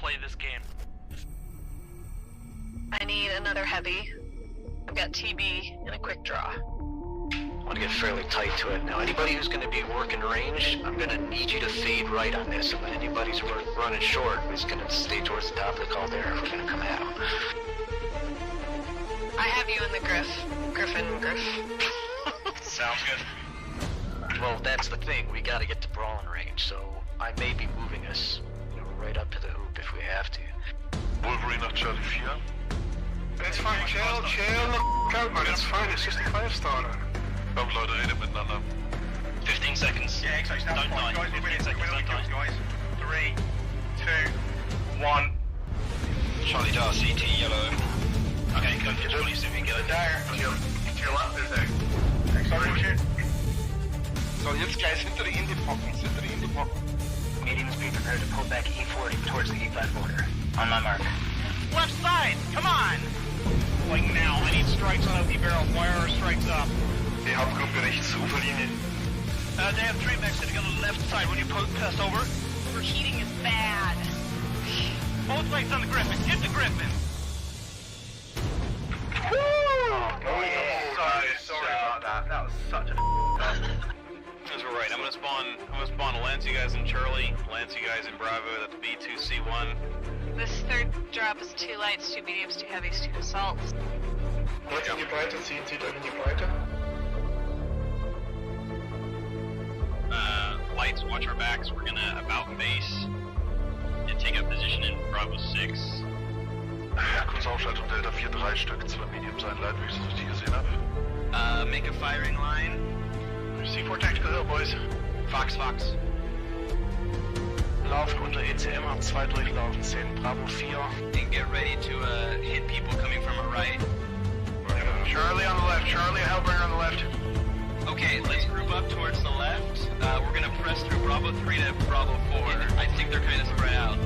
play this game. I need another heavy. I've got TB and a quick draw. I want to get fairly tight to it. Now, anybody who's going to be working range, I'm going to need you to fade right on this. And when anybody's running short, is going to stay towards the top of the caldera if we're going to come at them. I have you in the Griff. Griffin. Sounds good. Well, that's the thing. We got to get to brawling range, so I may be moving us, right up to the hoop if we have to. Wolverine nach Charlie 4. It's fine, chill the out, man, it's fine, it's just a 5-star. Komm, Leute, redet miteinander. 15 seconds. Yeah, exactly, Don't die. guys, 15 seconds, don't die. guys. 3, 2, 1. Charlie Dar, CT, yellow. Okay, go for Charlie, see if we can get it. There, to your left is there. Sorry, shoot. So, jetzt guys, hinter die Indie-Pocken. Mediums be prepared to pull back E40 towards the E5 border. On my mark. Left side, come on! Like now, I need strikes on OP barrel. Wire are strikes up. Die Hauptgruppe rechts, Uferlinie. They have 3 mechs sitting on the left side when you pass over. Overheating is bad. Both legs on the Griffin. Hit the Griffin. Woo! Oh, yeah. Sorry about that. That was such a That's right. I'm gonna spawn Lance, you guys in Charlie, Lance, you guys in Bravo. That's B2C1. This third drop is 2 lights, 2 mediums, 2 heavies, 2 assaults. Jetzt in die Breite, zieht euch in die Breite. Lights, watch our backs. We're gonna about base and take up position in Bravo 6. Ja, kurz Aufschaltung Delta 4-3 Stück, 2 Mediums, ein Light, wie ich es richtig gesehen habe. Make a firing line. C4 Tactical Hill, boys. Fox. Laufen unter ECM, hab 2 durchlaufen, 10 Bravo 4. And get ready to hit people coming from our right. Charlie on the left, Charlie, Hellbringer on the left. Okay, let's group up towards the left. We're gonna press through Bravo 3 to Bravo 4. I think they're kind of spread out.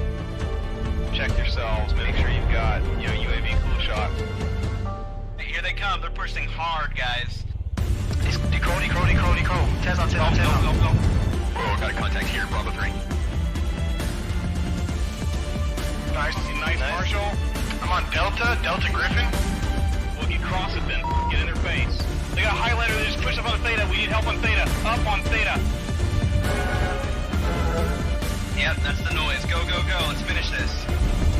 Check yourselves, make sure you've got, UAV cool shot. Here they come, they're pushing hard, guys. Decro. Tez on. Go. Oh, got a contact here, Bravo 3. Nice, Marshall. I'm on Delta Griffin. We'll get cross it then. Get in their face. They got a highlighter that just pushed up on Theta. We need help on Theta. Up on Theta. Yep, that's the noise. Go. Let's finish this.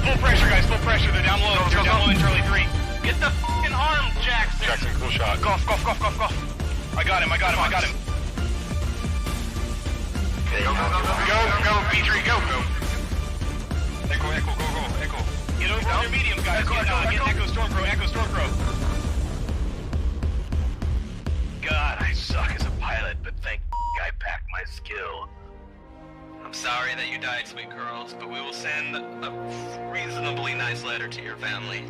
Full pressure, guys. Full pressure. They're down low. They're down low in Charlie 3. Get the f***ing arm, Jackson. Jackson, cool shot. Golf. I got him. Go, B3, go. Echo, go. Get over on their medium, guys. Get Echo Stormcrow. God, I suck as a pilot, but thank I packed my skill. I'm sorry that you died, sweet girls, but we will send a reasonably nice letter to your family.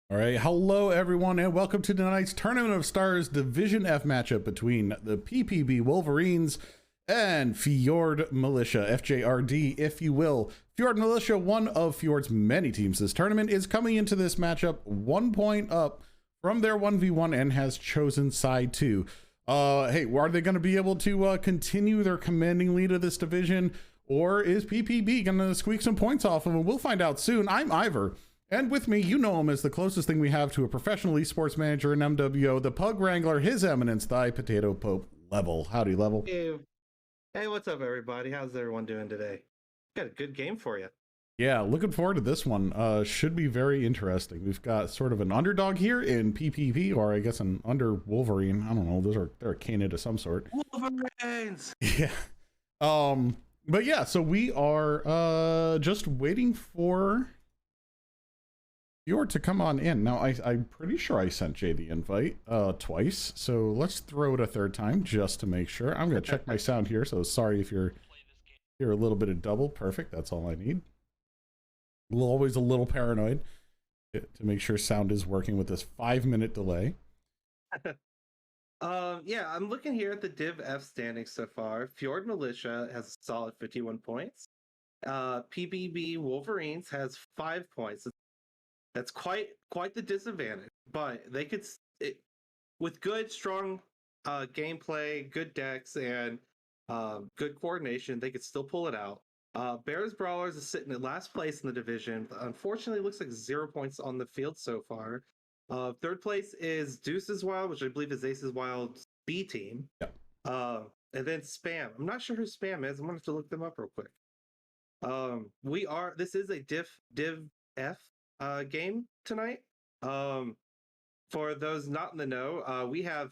All right, hello everyone, and welcome to tonight's Tournament of Stars Division F matchup between the PPB Wolverines and Fjord Militia, FJRD, if you will. Fjord Militia, one of Fjord's many teams this tournament, is coming into this matchup 1 point up from their 1v1 and has chosen side 2. Hey, are they going to be able to continue their commanding lead of this division, or is PPB going to squeak some points off of them? We'll find out soon. I'm Ivor. And with me, you know him as the closest thing we have to a professional esports manager in MWO, the Pug Wrangler, His Eminence, the Potato Pope, Level. Howdy, Level. Hey, what's up, everybody? How's everyone doing today? Got a good game for you. Yeah, looking forward to this one. Should be very interesting. We've got sort of an underdog here in PPV, or I guess an under Wolverine. I don't know. They're a canid of some sort. Wolverines! Yeah. But yeah, so we are just waiting for Fjord to come on in. Now, I'm pretty sure I sent Jay the invite twice, so let's throw it a third time just to make sure. I'm going to check my sound here, so sorry if you're hear a little bit of double. Perfect, that's all I need. Always a little paranoid to make sure sound is working with this 5-minute delay. Yeah, I'm looking here at the Div F standings so far. Fjord Militia has a solid 51 points. PPB Wolverines has 5 points. That's quite the disadvantage, but they could, with good, strong gameplay, good decks, and good coordination, they could still pull it out. Bears Brawlers is sitting at last place in the division. Unfortunately, it looks like 0 points on the field so far. Third place is Deuce's Wild, which I believe is Ace's Wild's B team. Yep. And then Spam. I'm not sure who Spam is. I'm gonna have to look them up real quick. This is a Div F game tonight. For those not in the know, we have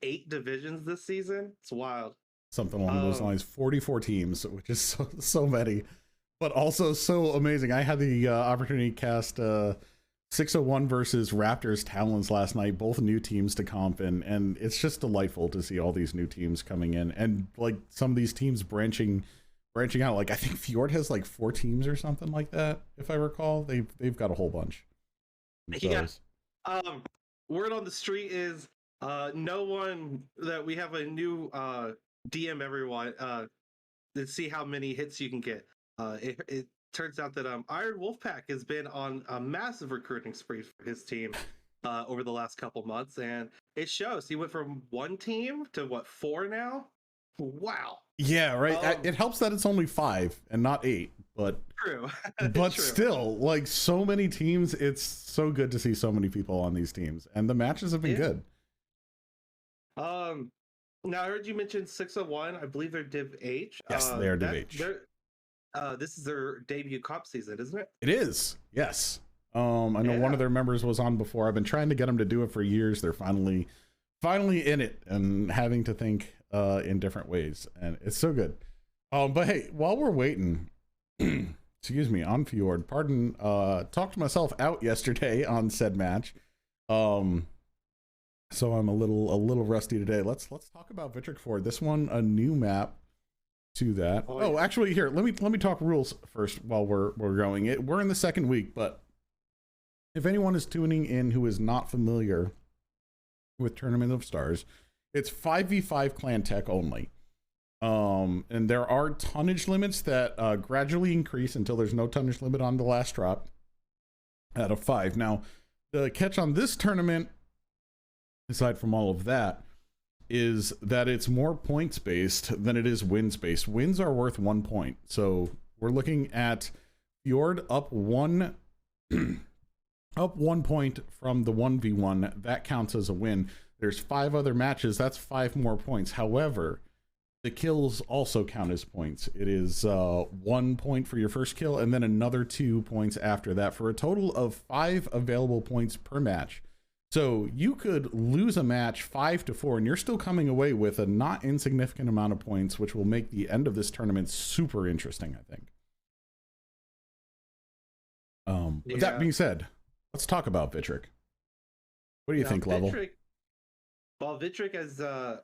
8 divisions this season. It's wild. Something along those lines. 44 teams, which is so many, but also so amazing. I had the opportunity to cast 601 versus Raptors Talons last night, both new teams to comp, and it's just delightful to see all these new teams coming in, and like some of these teams branching out. Like I think Fjord has like 4 teams or something like that, if I recall. They've got a whole bunch. Yeah. Word on the street is we have a new DM everyone to see how many hits you can get. It turns out that Iron Wolfpack has been on a massive recruiting spree for his team over the last couple months, and it shows. He went from 1 team to 4 now. Wow. Yeah, right. It helps that it's only 5 and not 8, but true. But True. Still, like so many teams, it's so good to see so many people on these teams, and the matches have been good. Now I heard you mention 601. I believe they're Div H. Yes, they are Div H. This is their debut comp season, isn't it? It is. Yes. I know one of their members was on before. I've been trying to get them to do it for years. They're finally in it and having to think in different ways, and it's so good. But hey, while we're waiting, excuse me, on Fjord, pardon, talked myself out yesterday on said match. So I'm a little rusty today. Let's talk about Vitric Ford. This one, a new map to that. Oh, actually, here, let me talk rules first while we're going. We're in the second week, but if anyone is tuning in who is not familiar with Tournament of Stars, it's 5v5 clan tech only. And there are tonnage limits that gradually increase until there's no tonnage limit on the last drop out of 5. Now, the catch on this tournament, aside from all of that, is that it's more points based than it is wins based. Wins are worth 1 point. So we're looking at Fjord up 1 point from the 1v1. That counts as a win. There's 5 other matches. That's 5 more points. However, the kills also count as points. It is 1 point for your first kill and then another 2 points after that, for a total of 5 available points per match. So you could lose a match 5-4 and you're still coming away with a not insignificant amount of points, which will make the end of this tournament super interesting, I think. With that being said, let's talk about Vitric. What do you think, Level? Well, Vitric is, I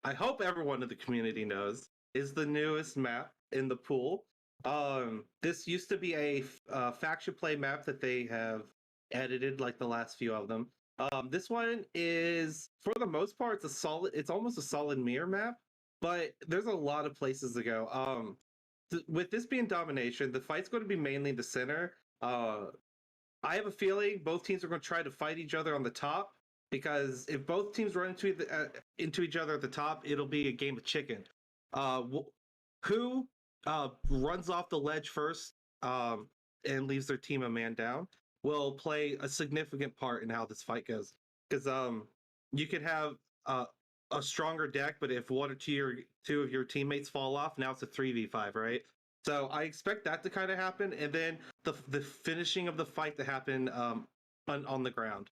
hope everyone in the community knows, is the newest map in the pool. This used to be a faction play map that they have edited, like the last few of them. This one is, for the most part, it's almost a solid mirror map, but there's a lot of places to go. With this being domination, the fight's going to be mainly in the center. I have a feeling both teams are going to try to fight each other on the top, because if both teams run into each other at the top, it'll be a game of chicken. Who runs off the ledge first and leaves their team a man down will play a significant part in how this fight goes. Because you could have a stronger deck, but if 1 or 2 of your teammates fall off, now it's a 3v5, right? So I expect that to kind of happen, and then the finishing of the fight to happen on the ground.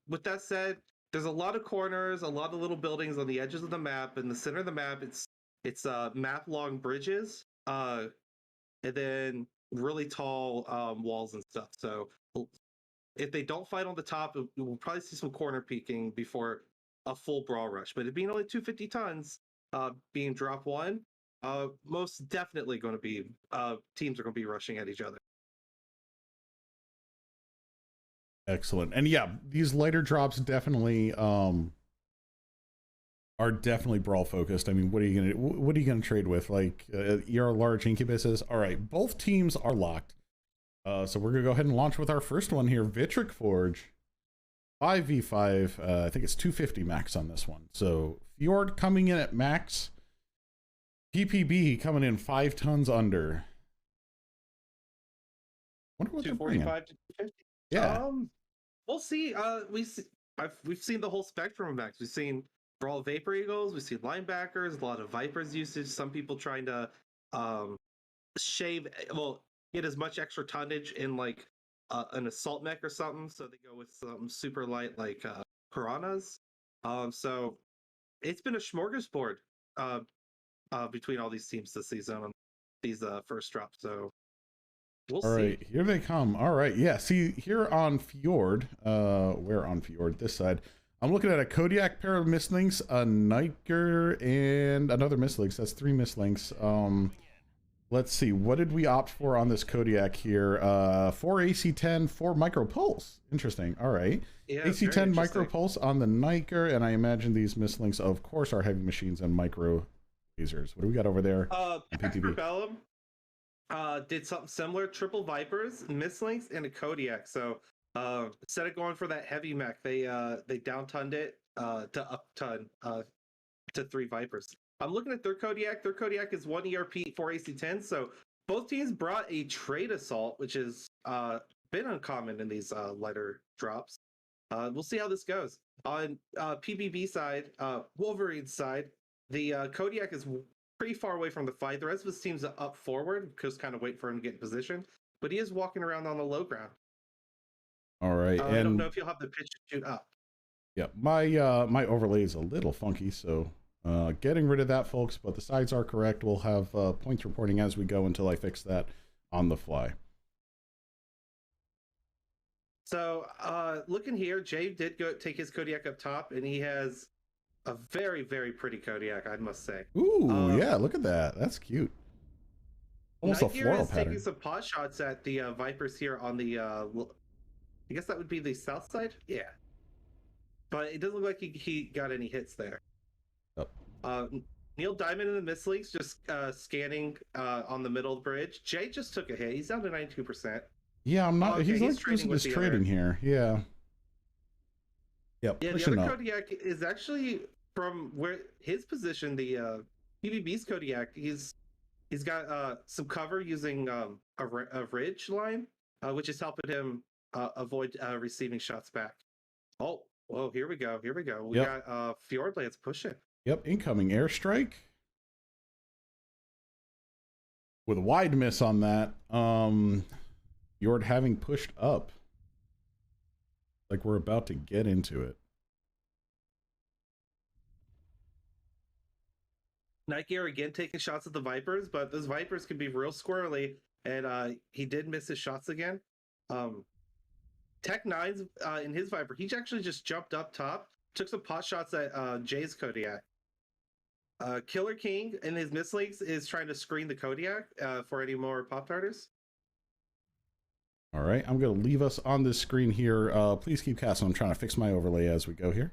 With that said, there's a lot of corners, a lot of little buildings on the edges of the map. In the center of the map, it's map long bridges. and then really tall walls and stuff. So if they don't fight on the top, we'll probably see some corner peeking before a full brawl rush. But it being only 250 tons, being drop one, most definitely going to be teams are going to be rushing at each other. Excellent. And yeah, these lighter drops definitely are definitely brawl focused. I mean, what are you gonna trade with? Like your large incubuses. All right, both teams are locked. So we're gonna go ahead and launch with our first one here, Vitric Forge. 5v5. I think it's 250 max on this one. So Fjord coming in at max. PPB coming in 5 tons under. Wonder what they're bringing. 245 to 250. Yeah. We'll see. We've seen the whole spectrum of max. We've seen Brawl Vapor Eagles. We've seen linebackers. A lot of Vipers usage. Some people trying to get as much extra tonnage in like an assault mech or something. So they go with some super light like piranhas. So it's been a smorgasbord between all these teams this season on these first drops. So we'll see. All right, here they come. All right, yeah. See here on Fjord, where on Fjord? This side. I'm looking at a Kodiak pair of Mistlinks, a Niger, and another Mistlinks. That's 3 Mistlinks. Let's see. What did we opt for on this Kodiak here? 4 AC-10, 4 Micro Pulse. Interesting. All right. Yeah, AC-10 Micro Pulse on the Niger, and I imagine these Mistlinks, of course, are heavy machines and micro lasers. What do we got over there? PPB Bellum did something similar. Triple Vipers, Mistlinks, and a Kodiak. So instead of going for that heavy mech, they down-tunned it to up-ton to 3 Vipers. I'm looking at their Kodiak. Their Kodiak is 1 ERP, 4 AC-10. So both teams brought a trade assault, which has been uncommon in these lighter drops. We'll see how this goes. On PPB side, Wolverines side, the Kodiak is pretty far away from the fight. The rest of his team's up forward, just kind of wait for him to get in position. But he is walking around on the low ground. All right. I don't know if you'll have the pitch to shoot up. Yeah, my overlay is a little funky, so getting rid of that, folks. But the sides are correct. We'll have points reporting as we go until I fix that on the fly. So looking here, Jay did go take his Kodiak up top, and he has a very, very pretty Kodiak, I must say. Ooh, yeah, look at that. That's cute. Almost a floral pattern. Taking some pot shots at the Vipers here on the, I guess that would be the south side? Yeah. But it doesn't look like he got any hits there. Oh. Neil Diamond in the Mistlinks just scanning on the middle of the bridge. Jay just took a hit. He's down to 92%. Yeah, I'm not. Okay, he's like trading this trading here. Yeah. Yep. Yeah, the other Kodiak is actually from where his position. The PPB's Kodiak. He's got some cover using a ridge line, which is helping him avoid receiving shots back. Oh, whoa! Here we go. Here we go. We got Fjord Lance pushing. Yep, incoming airstrike. With a wide miss on that. Fjord having pushed up. Like we're about to get into it. Night Gear again taking shots at the Vipers, but those Vipers can be real squirrely, and he did miss his shots again. Tech Nine's in his Viper, he actually just jumped up top, took some pot shots at Jay's Kodiak. Killer King in his Mistlinks is trying to screen the Kodiak for any more Pop-Tarters. All right, I'm going to leave us on this screen here. Please keep casting. I'm trying to fix my overlay as we go here.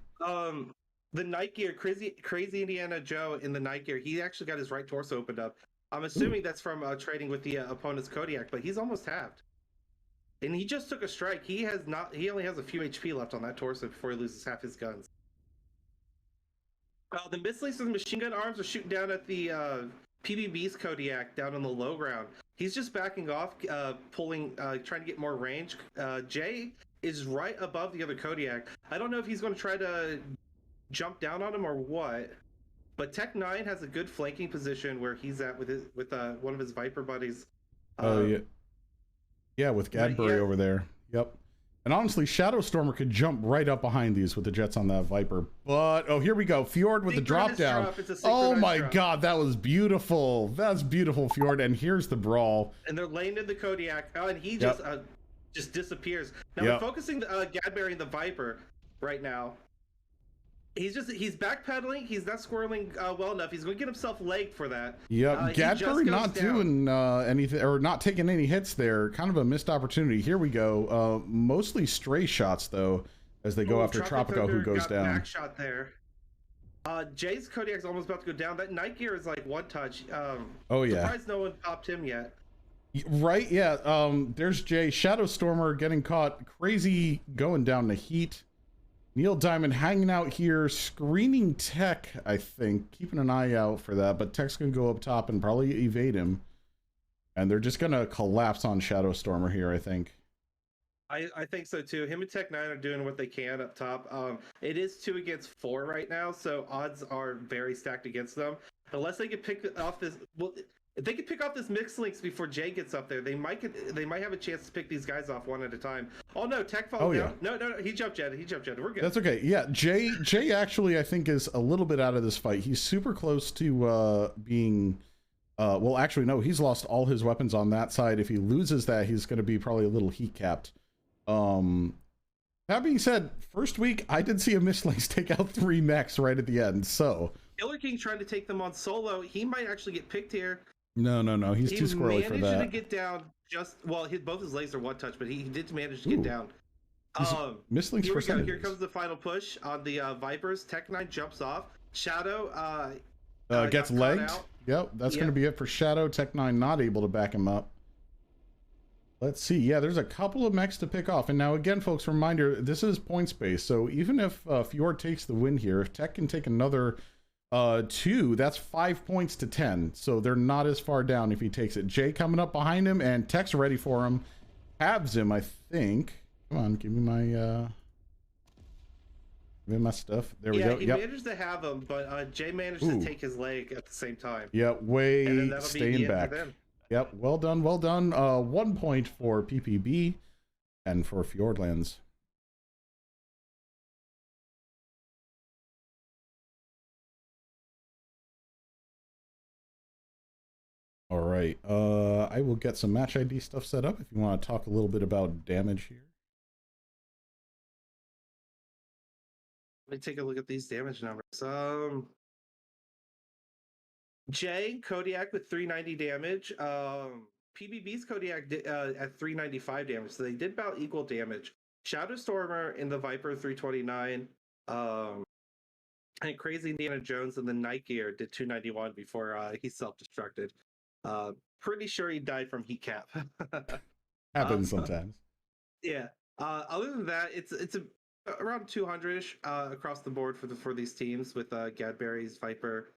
The Night Gear, Crazy Indiana Joe in the Night Gear, he actually got his right torso opened up. I'm assuming that's from trading with the opponent's Kodiak, but he's almost halved. And he just took a strike. He only has a few HP left on that torso before he loses half his guns. The Mistlinks with machine gun arms are shooting down at the PPB's Kodiak down on the low ground. He's just backing off, trying to get more range. Jay is right above the other Kodiak. I don't know if he's going to try to jump down on him or what, but Tech 9 has a good flanking position where he's at with one of his Viper buddies. Yeah, with Gadbury over there. Yep. And honestly, Shadow Stormer could jump right up behind these with the jets on that Viper. But, oh, here we go. Fjord with the drop down. Oh my God, that was beautiful. That's beautiful, Fjord. And here's the brawl. And they're laying in the Kodiak. Oh, and he just disappears. Now we're focusing Gadberry and the Viper right now. He's backpedaling. He's not squirreling well enough. He's going to get himself legged for that. Yep, Gadberry not doing anything or not taking any hits there. Kind of a missed opportunity. Here we go. Mostly stray shots though, as they go after Tropico, who goes down. Back shot there. Jay's Kodiak's almost about to go down. That Night Gear is like one touch. Oh yeah. Surprised no one popped him yet. Right, yeah. There's Jay. Shadow Stormer getting caught. Crazy going down the heat. Neil Diamond hanging out here, screening Tech, I think. Keeping an eye out for that, but Tech's going to go up top and probably evade him. And they're just going to collapse on Shadow Stormer here, I think. I think so too. Him and Tech 9 are doing what they can up top. It is 2 against 4 right now, so odds are very stacked against them. Unless they can pick off this... Well, if they could pick off this mixed links before Jay gets up there, they might have a chance to pick these guys off one at a time. Oh no, Tech falls down. No, he jumped jetted. We're good. That's okay. Yeah, Jay actually I think is a little bit out of this fight. He's super close to being well, actually no, he's lost all his weapons on that side. If he loses that, he's going to be probably a little heat capped. That being said, first week I did see a Mistlinks take out 3 mechs right at the end. So Killer King trying to take them on solo. He might actually get picked here. No, he's too squirrely for that. He managed to get down both his legs are one touch, but he did manage to get down. Mistlinks for Here comes the final push on the Vipers. Tech 9 jumps off. Shadow gets legged. Yep, that's going to be it for Shadow. Tech 9 not able to back him up. Let's see. Yeah, there's a couple of mechs to pick off. And now again, folks, reminder, this is points based. So even if Fjord takes the win here, if Tech can take another 2, that's 5 points to 10, so they're not as far down if he takes it. Jay coming up behind him, and Tech's ready for him. Habs him, I think. Come on, give me my stuff. There we go. He managed to have him, but Jay managed to take his leg at the same time. Yep, staying back. Yep, well done. 1 point for PPB and for Fjordlands. All right, I will get some match ID stuff set up if you want to talk a little bit about damage here. Let me take a look at these damage numbers. Jay, Kodiak with 390 damage. PBB's Kodiak at 395 damage, so they did about equal damage. Shadow Stormer in the Viper 329. And Crazy Indiana Jones in the Night Gear did 291 before he self-destructed. Pretty sure he died from heat cap. Happens sometimes. Yeah. Other than that, it's around 200-ish across the board for these teams with Gadberry's Viper.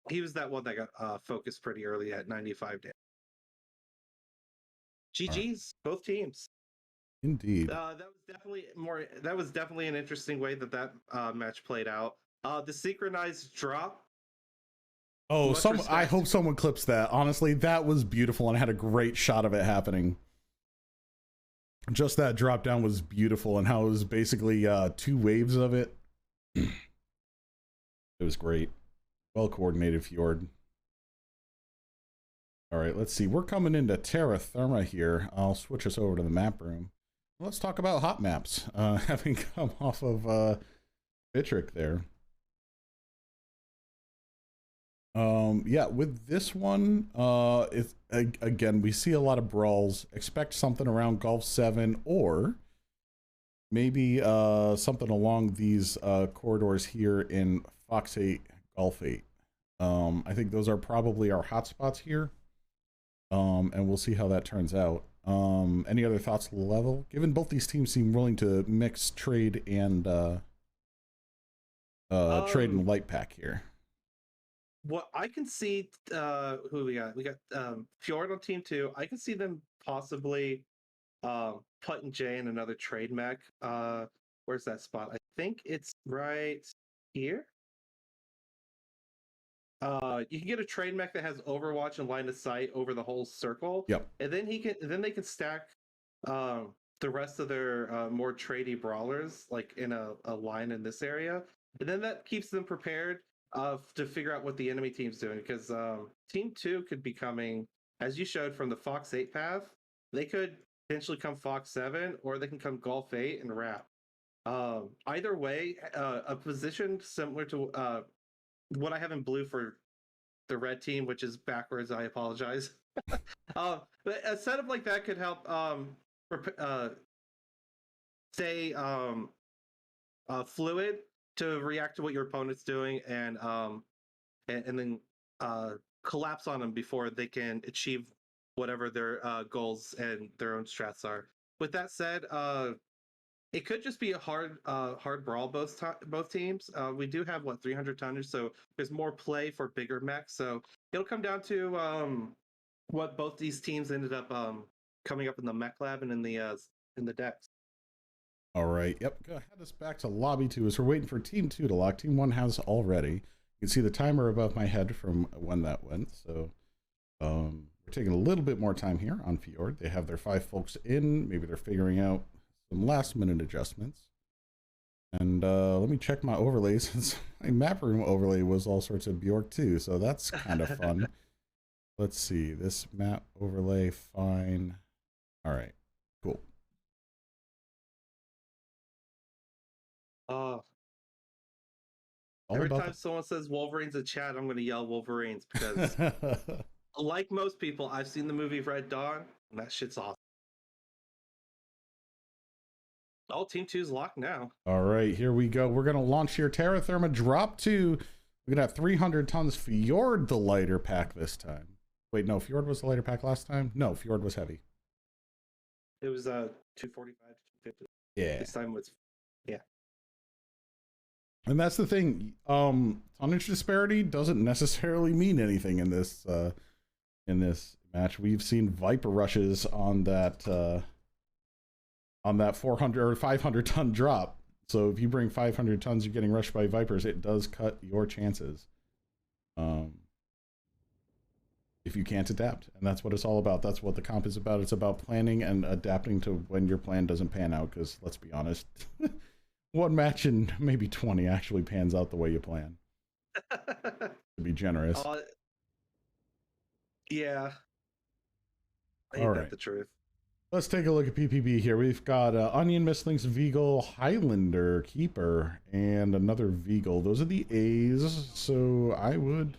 He was that one that got focused pretty early at 95 damage. GG's, both teams. Indeed. That was definitely an interesting way that match played out. The synchronized drop. Oh, I hope someone clips that. Honestly, that was beautiful, and I had a great shot of it happening. Just that drop down was beautiful, and how it was basically 2 waves of it. It was great. Well coordinated, Fjord. All right, let's see. We're coming into Terra Therma here. I'll switch us over to the map room. Let's talk about hot maps. Having come off of Bitrick there. Yeah, with this one, again, we see a lot of brawls. Expect something around Gulf 7 or maybe something along these corridors here in Fox 8, Gulf 8. I think those are probably our hotspots here. And we'll see how that turns out. Any other thoughts to the level? Given both these teams seem willing to mix trade and trade and light pack here. What I can see, who we got? We got Fjord on team 2. I can see them possibly putting Jay in another trade mech. Where's that spot? I think it's right here. You can get a trade mech that has Overwatch and line of sight over the whole circle. Yep. And then they can stack the rest of their more tradey brawlers like in a line in this area, and then that keeps them prepared to figure out what the enemy team's doing, because Team 2 could be coming, as you showed, from the Fox 8 path. They could potentially come Fox 7, or they can come Golf 8 and wrap. Either way, a position similar to what I have in blue for the red team, which is backwards, I apologize. But a setup like that could help stay fluid to react to what your opponent's doing, and then collapse on them before they can achieve whatever their goals and their own strats are. With that said, it could just be a hard brawl both teams. We do have 300 tonnage, so there's more play for bigger mechs. So it'll come down to what both these teams ended up coming up in the mech lab and in the decks. All right. Yep. Go head us back to lobby 2 as we're waiting for Team 2 to lock. Team 1 has already. You can see the timer above my head from when that went. So we're taking a little bit more time here on Fjord. They have their 5 folks in. Maybe they're figuring out some last minute adjustments. And let me check my overlays, since my map room overlay was all sorts of Bjork too. So that's kind of fun. Let's see. This map overlay, fine. All right. Cool. Every time someone says Wolverines in chat, I'm going to yell Wolverines, because like most people, I've seen the movie Red Dawn, and that shit's awesome. Oh, Team 2's locked now. All right, here we go. We're going to launch here. Terra Therma drop 2. We're going to have 300 tons Fjord the lighter pack this time. Wait, no, Fjord was the lighter pack last time? No, Fjord was heavy. It was 245 to 250. Yeah. This time was, yeah. And that's the thing. Tonnage disparity doesn't necessarily mean anything in this match. We've seen Viper rushes on that 400 or 500 ton drop. So if you bring 500 tons, you're getting rushed by Vipers. It does cut your chances. If you can't adapt, and that's what it's all about. That's what the comp is about. It's about planning and adapting to when your plan doesn't pan out. Because let's be honest. One match in maybe 20 actually pans out the way you plan. To be generous. Yeah. All right. The truth. Let's take a look at PPB here. We've got Onion, Mistlings, Veagle, Highlander, Keeper, and another Veagle. Those are the A's, so I would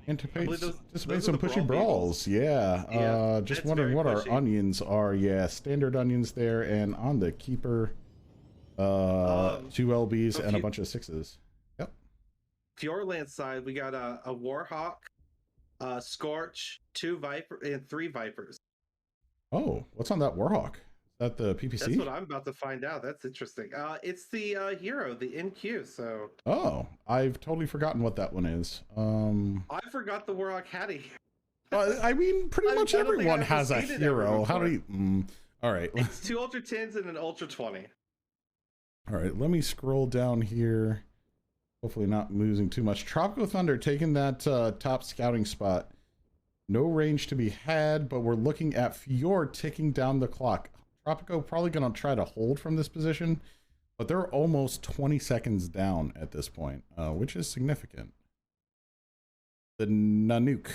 anticipate some pushy brawls. Yeah. Just wondering what our onions are. Yeah, standard onions there, and on the Keeper, 2 LBs and a bunch of 6s. Yep. Fjordland side, we got a Warhawk, Scorch, 2 Viper, and 3 Vipers. Oh, what's on that Warhawk? Is that the PPC? That's what I'm about to find out. That's interesting. It's the hero, the NQ. So. Oh, I've totally forgotten what that one is. I forgot the Warhawk had a. I mean, pretty much everyone has a hero. How do you? All right. It's 2 Ultra 10s and an Ultra 20. All right, let me scroll down here. Hopefully not losing too much. Tropical Thunder taking that top scouting spot. No range to be had, but we're looking at Fjord ticking down the clock. Tropico probably going to try to hold from this position, but they're almost 20 seconds down at this point, which is significant. The Nanook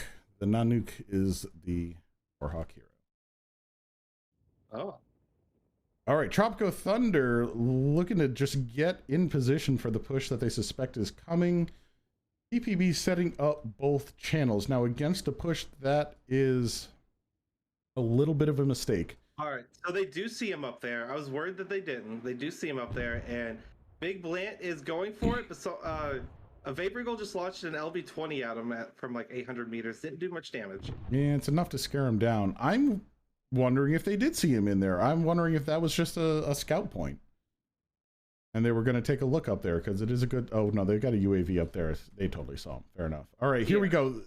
is the Warhawk hero. Oh. All right, Tropico Thunder looking to just get in position for the push that they suspect is coming. PPB setting up both channels. Now, against a push, that is a little bit of a mistake. All right, so they do see him up there. I was worried that they didn't. They do see him up there, and Big Blant is going for it. But so, a Vapor Eagle just launched an LB-20 at him from like 800 meters. Didn't do much damage. Yeah, it's enough to scare him down. I'm wondering if they did see him in there. I'm wondering if that was just a scout point. And they were going to take a look up there because it is a good... Oh, no, they've got a UAV up there. They totally saw him. Fair enough. All right, here we go.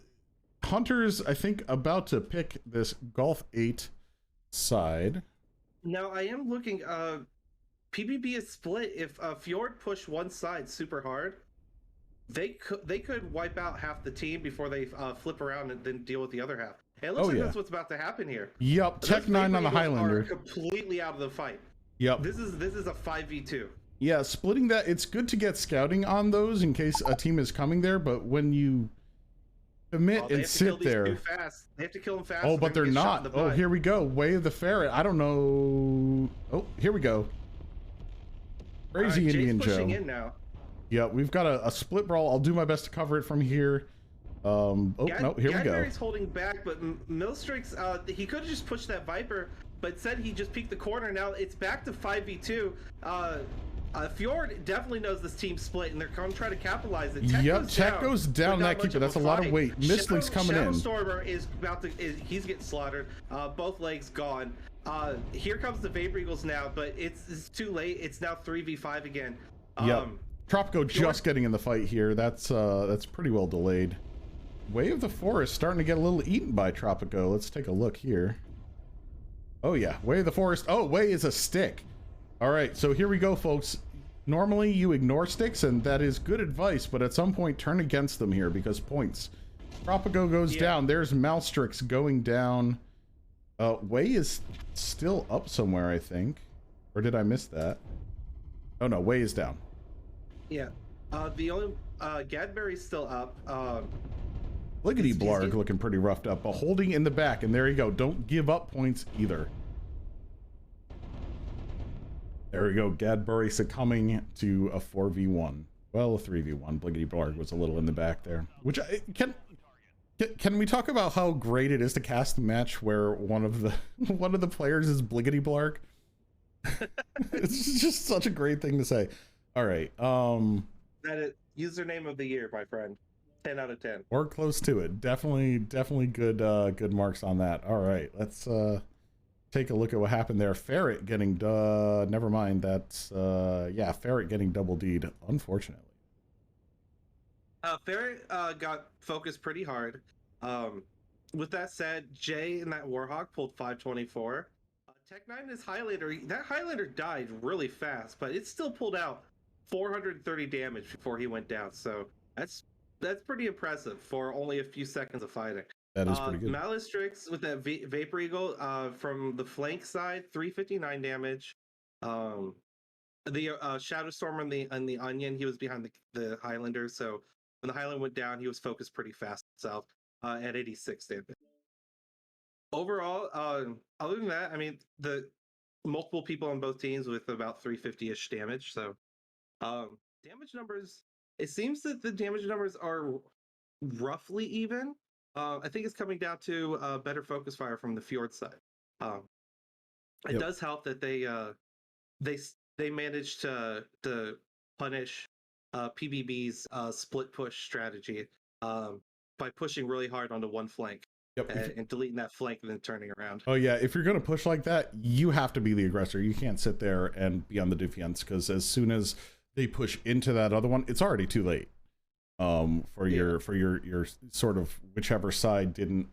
Hunter's, I think, about to pick this Golf 8 side. Now, I am looking... PPB is split. If Fjord push one side super hard, they could wipe out half the team before they flip around and then deal with the other half. It looks Oh, like yeah. that's what's about to happen here. Yep, Those Tech 9 on the Vapor Eagles Highlander. are completely out of the fight. Yep. This is a 5v2. Yeah, splitting that, it's good to get scouting on those in case a team is coming there, but when you commit They and have to kill sit these there. two fast. They have to kill them fast. Oh, or but gonna they're get shot in not. the Oh, butt. here we go. Way of the Ferret. I don't know. Oh, here we go. Crazy Jay's Indian Joe. pushing in now. Yeah, we've got a split brawl. I'll do my best to cover it from here. Oh, no, here we go. Gadberry's holding back, but Milstrix, he could have just pushed that Viper, but instead he just peeked the corner. Now it's back to 5v2. Fjord definitely knows this team split, and they're going to try to capitalize it. Yep, Tech goes down but not that much keeper. of That's a lot of fight. weight. Mistlink's coming in. Shadowstormer is about to, he's getting slaughtered. Both legs gone. Here comes the Vapor Eagles now, but it's too late. It's now 3v5 again. Yep. Tropico just getting in the fight here. That's pretty well delayed. Way of the Forest starting to get a little eaten by Tropico. Let's take a look here. Oh yeah, Way of the Forest. Oh, Way is a stick. All right, so here we go, folks. Normally you ignore sticks, and that is good advice, but at some point turn against them here because points. Tropico goes down. There's Malstrix going down. Way is still up somewhere, I think. Or did I miss that? Oh no, Way is down. Yeah. The only Gadberry's still up. Bliggity Blarg looking pretty roughed up, but holding in the back, and there you go. Don't give up points either. There we go. Gadbury succumbing to a 4v1. Well, a 3v1. Bliggity Blarg was a little in the back there. Which can we talk about how great it is to cast a match where one of the players is Bliggity Blarg? It's just such a great thing to say. All right. That is username of the year, my friend. 10 out of 10. Or close to it. Definitely good marks on that. All right, let's take a look at what happened there. Ferret getting never mind. That's yeah, Ferret getting double D'd, unfortunately. Ferret got focused pretty hard. With that said, Jay and that Warhawk pulled 524. Tech 9 is Highlander. That Highlander died really fast, but it still pulled out 430 damage before he went down. So that's pretty impressive for only a few seconds of fighting. That is pretty good. Malistrix with that Vapor Eagle from the flank side, 359 damage. The Shadowstorm on the Onion, he was behind the Highlander, so when the Highlander went down, he was focused pretty fast himself at 86 damage. Overall, other than that, I mean, the multiple people on both teams with about 350-ish damage, so damage numbers, it seems that the damage numbers are roughly even. I think it's coming down to better focus fire from the Fjord side. It does help that they managed to punish PPB's split push strategy by pushing really hard onto one flank. Yep. And deleting that flank and then turning around. Oh yeah, if you're gonna push like that, you have to be the aggressor. You can't sit there and be on the defense, because as soon as they push into that other one, it's already too late. For your sort of whichever side didn't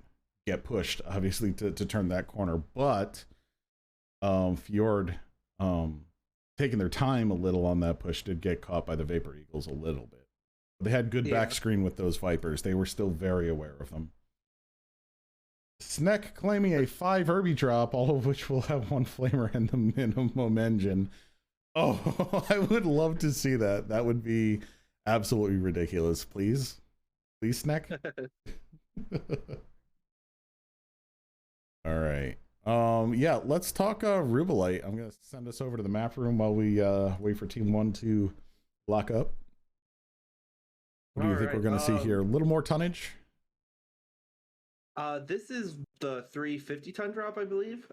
get pushed, obviously, to turn that corner. But Fjord taking their time a little on that push did get caught by the Vapor Eagles a little bit. They had good back screen with those Vipers. They were still very aware of them. Sneck claiming a 5 Irby drop, all of which will have 1 flamer and the minimum engine. Oh, I would love to see that. That would be absolutely ridiculous. Please Sneck. All right. Yeah, let's talk Rubelite. I'm gonna send us over to the map room while we wait for Team 1 to lock up. What do you think we're gonna see here? A little more tonnage? This is the 350-ton drop, I believe.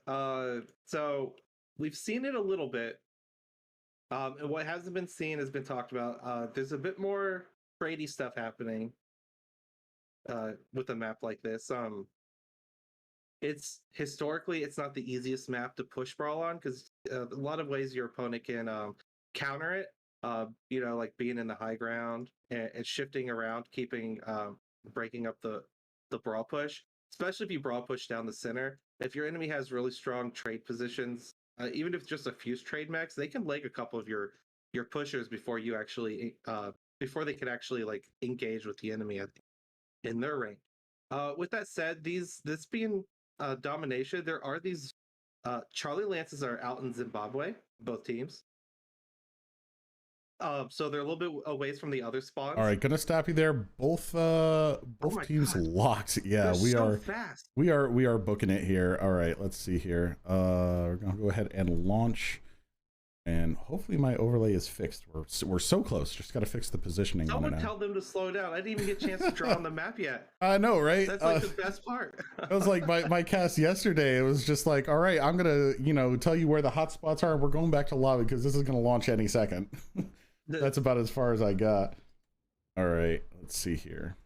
So we've seen it a little bit. And what hasn't been seen has been talked about. There's a bit more Brady stuff happening with a map like this. It's historically, it's not the easiest map to push brawl on, because a lot of ways your opponent can counter it. You know, like being in the high ground and shifting around, keeping breaking up the brawl push. Especially if you brawl push down the center. If your enemy has really strong trade positions, even if just a fuse trade mechs, they can leg a couple of your pushers before you actually before they can actually like engage with the enemy in their range. With that said, this being domination, there are these Charlie Lances are out in Zimbabwe, both teams. So they're a little bit away from the other spawns. All right, gonna stop you there. Both teams God. locked. Yeah, They're we so are fast. we are booking it here. All right, let's see here. We're gonna go ahead and launch, and hopefully my overlay is fixed. We're so close. Just gotta fix the positioning on it Someone now. tell them to slow down. I didn't even get a chance to draw on the map yet. I know, right? That's like the best part. It was like my cast yesterday. It was just like, all right, I'm gonna tell you where the hot spots are. We're going back to lobby because this is gonna launch any second. That's about as far as I got. All right, let's see here.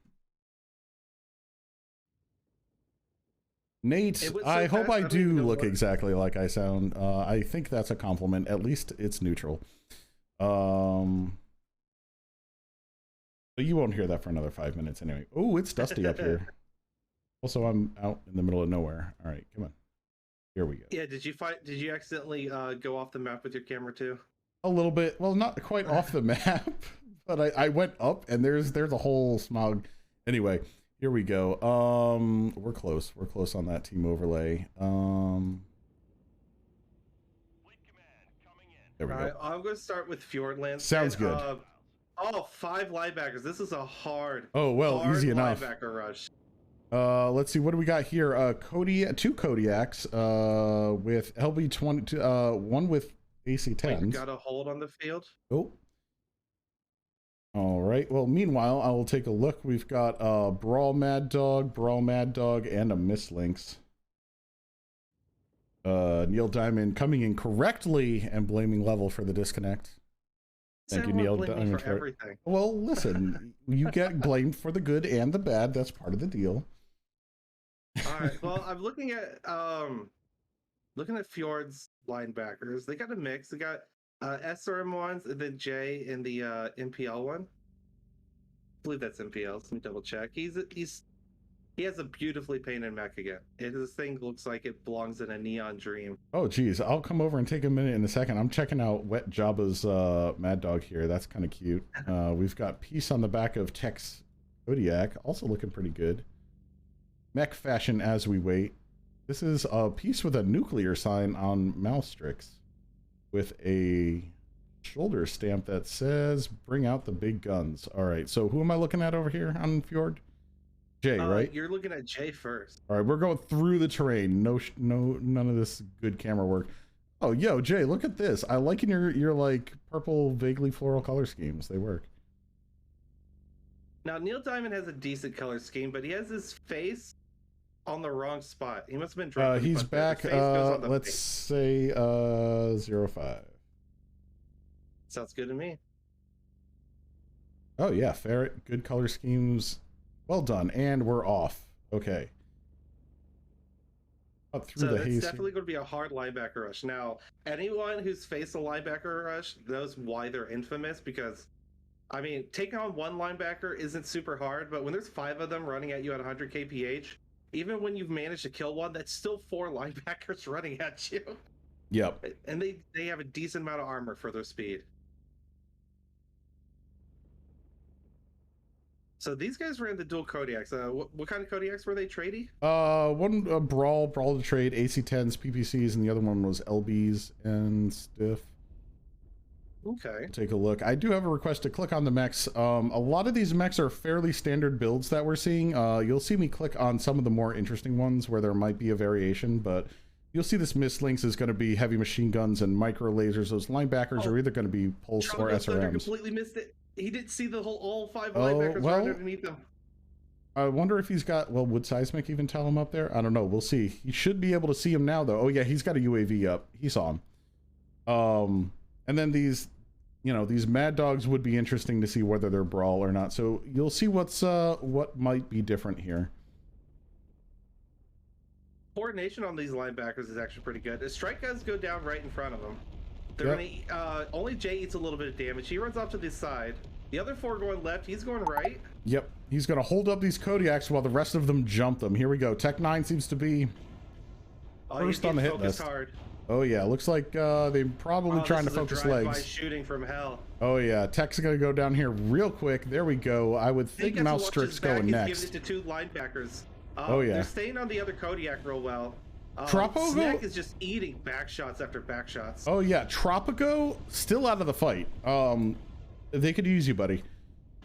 Nate, I hope I do look exactly like I sound. I think that's a compliment. At least it's neutral. But you won't hear that for another 5 minutes anyway. Oh, it's dusty up here. Also, I'm out in the middle of nowhere. All right, come on. Here we go. Yeah, did you accidentally go off the map with your camera too? A little bit. Well, not quite off the map, but I went up and there's a whole smog. Anyway, here we go. We're close. We're close on that team overlay. There we go. I'm going to start with Fjordlands. Sounds good. 5 linebackers. This is a hard. Oh, well, hard easy enough. Linebacker rush. Let's see. What do we got here? Two Kodiaks with LB20, one with AC-10s. Got a hold on the field. Oh. All right. Well, meanwhile, I will take a look. We've got Brawl Mad Dog, and a Miss Lynx. Neil Diamond coming in correctly and blaming Level for the disconnect. Thank you, Neil Diamond, for everything. Well, listen, you get blamed for the good and the bad. That's part of the deal. All right. Well, I'm looking at Fjord's linebackers. They got a mix. They got SRM ones and then Jay in the MPL one. I believe that's MPL. Let me double check. He has a beautifully painted mech again. This thing looks like it belongs in a neon dream. Oh, geez. I'll come over and take a minute in a second. I'm checking out Wet Jabba's Mad Dog here. That's kind of cute. We've got Peace on the back of Tech's Kodiak. Also looking pretty good. Mech fashion as we wait. This is a piece with a nuclear sign on Malstrix with a shoulder stamp that says, bring out the big guns. All right. So who am I looking at over here on Fjord? Jay, right? You're looking at Jay first. All right, we're going through the terrain. None of this good camera work. Oh, yo, Jay, look at this. I like your like purple, vaguely floral color schemes. They work. Now Neil Diamond has a decent color scheme, but he has his face on the wrong spot. He must have been drunk. He's back. Let's say 05. Sounds good to me. Oh yeah, Ferret, good color schemes. Well done, and we're off. Okay. Up through the haze. It's definitely going to be a hard linebacker rush. Now, anyone who's faced a linebacker rush knows why they're infamous, because, I mean, taking on one linebacker isn't super hard, but when there's 5 of them running at you at 100 kph, even when you've managed to kill one, that's still 4 linebackers running at you. Yep. And they have a decent amount of armor for their speed. So these guys ran the dual Kodiaks. What kind of Kodiaks were they, tradey? One Brawl to trade, AC-10s, PPCs, and the other one was LBs and Stiff. Okay. Take a look. I do have a request to click on the mechs. A lot of these mechs are fairly standard builds that we're seeing. You'll see me click on some of the more interesting ones where there might be a variation, but you'll see this Miss Lynx is going to be heavy machine guns and micro lasers. Those linebackers are either going to be Pulse or SRMs. Completely missed it. He didn't see the all 5 linebackers right underneath him. I wonder if he's got, well, would Seismic even tell him up there? I don't know. We'll see. He should be able to see him now, though. Oh, yeah, he's got a UAV up. He saw him. And then these, these Mad Dogs would be interesting to see whether they're Brawl or not. So you'll see what might be different here. Coordination on these linebackers is actually pretty good. The strike guys go down right in front of them. They're gonna, only Jay eats a little bit of damage. He runs off to this side. The other 4 going left. He's going right. Yep. He's going to hold up these Kodiaks while the rest of them jump them. Here we go. Tech 9 seems to be first on the hit list. Hard. Oh, yeah. Looks like they're probably trying to focus legs. Shooting from hell. Oh, yeah. Tech's going to go down here real quick. There we go. I would think Malstrix going next. He's giving it to 2 linebackers. Oh, yeah. They're staying on the other Kodiak real well. Tropico Snack is just eating back shots after back shots. Oh yeah, Tropico still out of the fight. They could use you, buddy.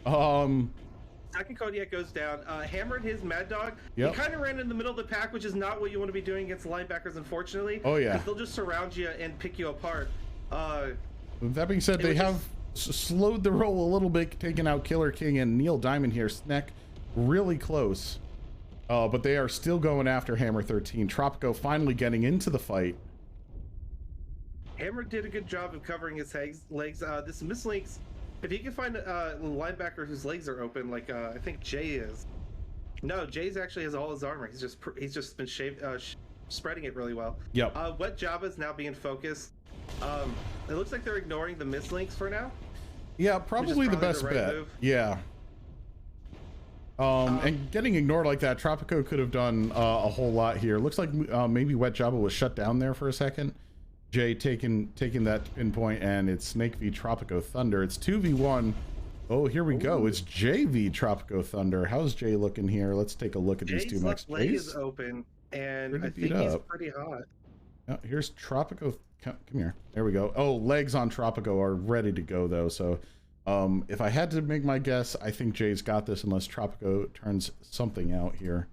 Second Kodiak goes down. Hammered his Mad Dog. Yep. He kind of ran in the middle of the pack, which is not what you want to be doing against linebackers, unfortunately. Oh yeah. Because they'll just surround you and pick you apart. With that being said, they have slowed the roll a little bit, taking out Killer King and Neil Diamond here. Snack really close. But they are still going after Hammer 13. Tropico finally getting into the fight. Hammer did a good job of covering his legs. This mislinks, if you can find a linebacker whose legs are open, like I think Jay is. No, Jay's actually has all his armor. He's just been spreading it really well. Yep. Wet Java is now being focused. It looks like they're ignoring the mislinks for now. Yeah, probably the best bet. Move. Yeah. And getting ignored like that, Tropico could have done a whole lot here. Looks like maybe Wet Java was shut down there for a second. Jay taking that pinpoint, and it's Snake v Tropico Thunder. It's 2v1. Oh, here we go. It's Jay v Tropico Thunder. How's Jay looking here? Let's take a look at these two next. Jay's left leg is open, and I think he's pretty hot. Oh, here's Tropico. Come here. There we go. Oh, legs on Tropico are ready to go though. So if I had to make my guess, I think Jay's got this unless Tropico turns something out here.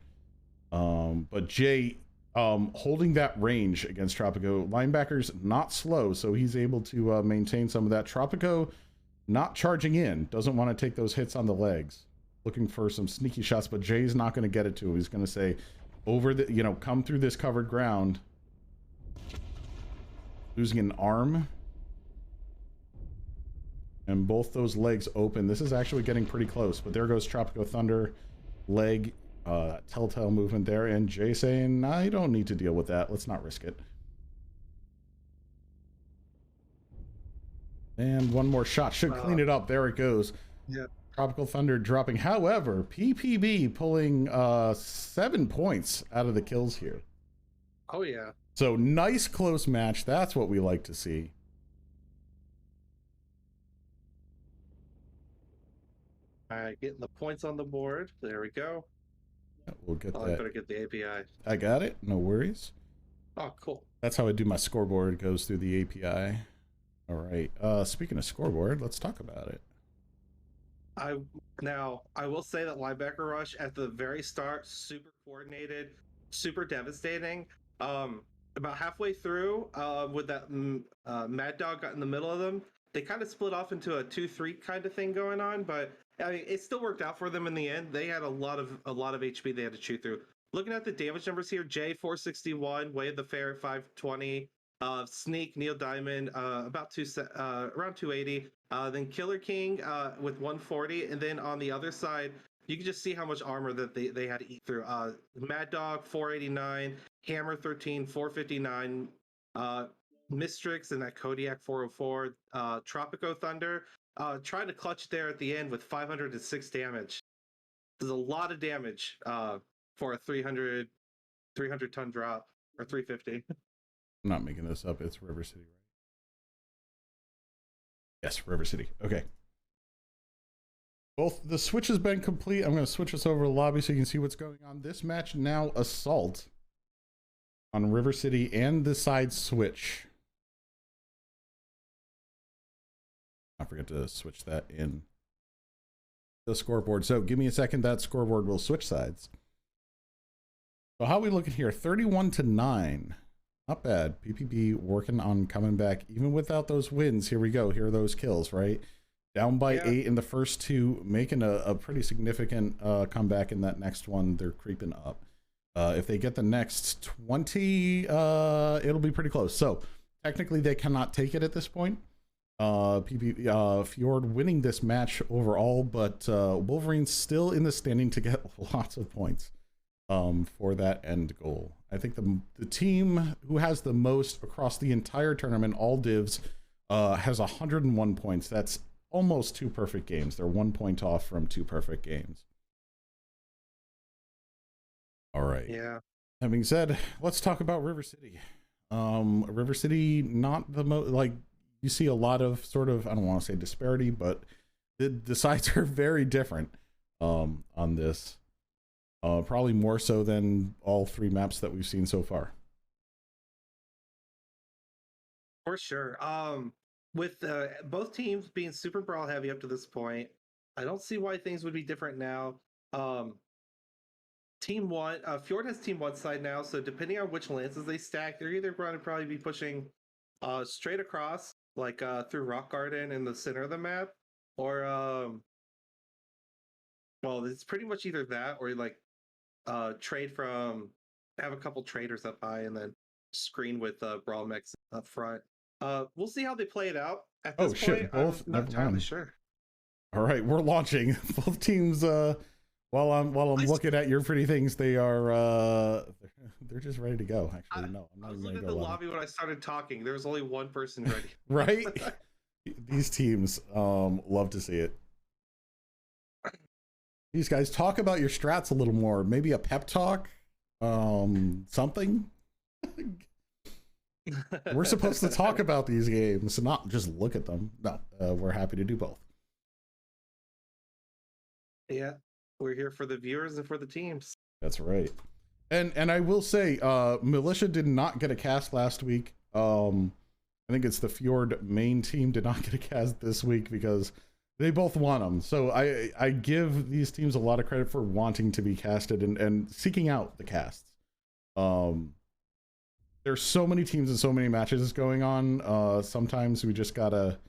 But Jay holding that range against Tropico. Linebacker's not slow, so he's able to maintain some of that. Tropico not charging in, doesn't want to take those hits on the legs. Looking for some sneaky shots, but Jay's not going to get it to him. He's going to say, over the, come through this covered ground. Losing an arm. And both those legs open. This is actually getting pretty close, but there goes Tropico Thunder. Leg, telltale movement there, and Jay saying, nah, you don't need to deal with that. Let's not risk it. And one more shot should clean it up. There it goes. Yeah. Tropical Thunder dropping. However, PPB pulling 7 points out of the kills here. Oh, yeah. So nice close match. That's what we like to see. All right, getting the points on the board. There we go. We'll get that. I better get the API. I got it. No worries. Oh, cool. That's how I do my scoreboard. It goes through the API. All right. Speaking of scoreboard, let's talk about it. I will say that linebacker rush at the very start, super coordinated, super devastating. About halfway through, with that Mad Dog got in the middle of them, they kind of split off into a 2-3 kind of thing going on, but I mean, it still worked out for them in the end. They had a lot of HP they had to chew through. Looking at the damage numbers here, Jay 461, Way of the Fair 520, Sneak Neil Diamond about around 280, then Killer King with 140, and then on the other side, you can just see how much armor that they had to eat through. Mad Dog 489, Hammer 13 459, Mistrix and that Kodiak 404, Tropico Thunder trying to clutch there at the end with 506 damage. There's a lot of damage for a 300 ton drop, or 350. I'm not making this up. It's River City, right? Yes, River City. Okay. Both the switch has been complete. I'm going to switch this over to the lobby so you can see what's going on. This match now assault on River City and the side switch. I forget to switch that in the scoreboard. So give me a second. That scoreboard will switch sides. So how are we looking here? 31-9. Not bad. PPB working on coming back even without those wins. Here we go. Here are those kills, right? Down by 8 in the first 2, making a pretty significant comeback in that next one. They're creeping up. If they get the next 20, it'll be pretty close. So technically they cannot take it at this point. Fjord winning this match overall, but Wolverines still in the standing to get lots of points for that end goal. I think the team who has the most across the entire tournament, all divs, has 101 points. That's almost 2 perfect games. They're 1 point off from 2 perfect games. All right. Yeah. Having said, let's talk about River City. River City, not the most, like, you see a lot of sort of, I don't want to say disparity, but the sides are very different on this. Probably more so than all 3 maps that we've seen so far. For sure. With both teams being super brawl heavy up to this point, I don't see why things would be different now. Team 1, Fjord has Team 1 side now, so depending on which lances they stack, they're either going to probably be pushing straight across, like through Rock Garden in the center of the map, or well, it's pretty much either that or like trade from, have a couple traders up high and then screen with brawl mechs up front. We'll see how they play it out. At this point, both. I'm not Never entirely mind. sure. All right, we're launching. Both teams. While I'm looking at your pretty things, they are they're just ready to go. Actually, no, I'm not I was even looking gonna at the go lobby when I started talking. There was only one person ready. Right? These teams love to see it. These guys, talk about your strats a little more. Maybe a pep talk, something. We're supposed to talk about these games, not just look at them. No, we're happy to do both. Yeah, we're here for the viewers and for the teams. That's right. And I will say, Militia did not get a cast last week. I think it's the Fjord main team did not get a cast this week because they both want them. So I give these teams a lot of credit for wanting to be casted and seeking out the casts. There's so many teams and so many matches going on. Sometimes we just gotta,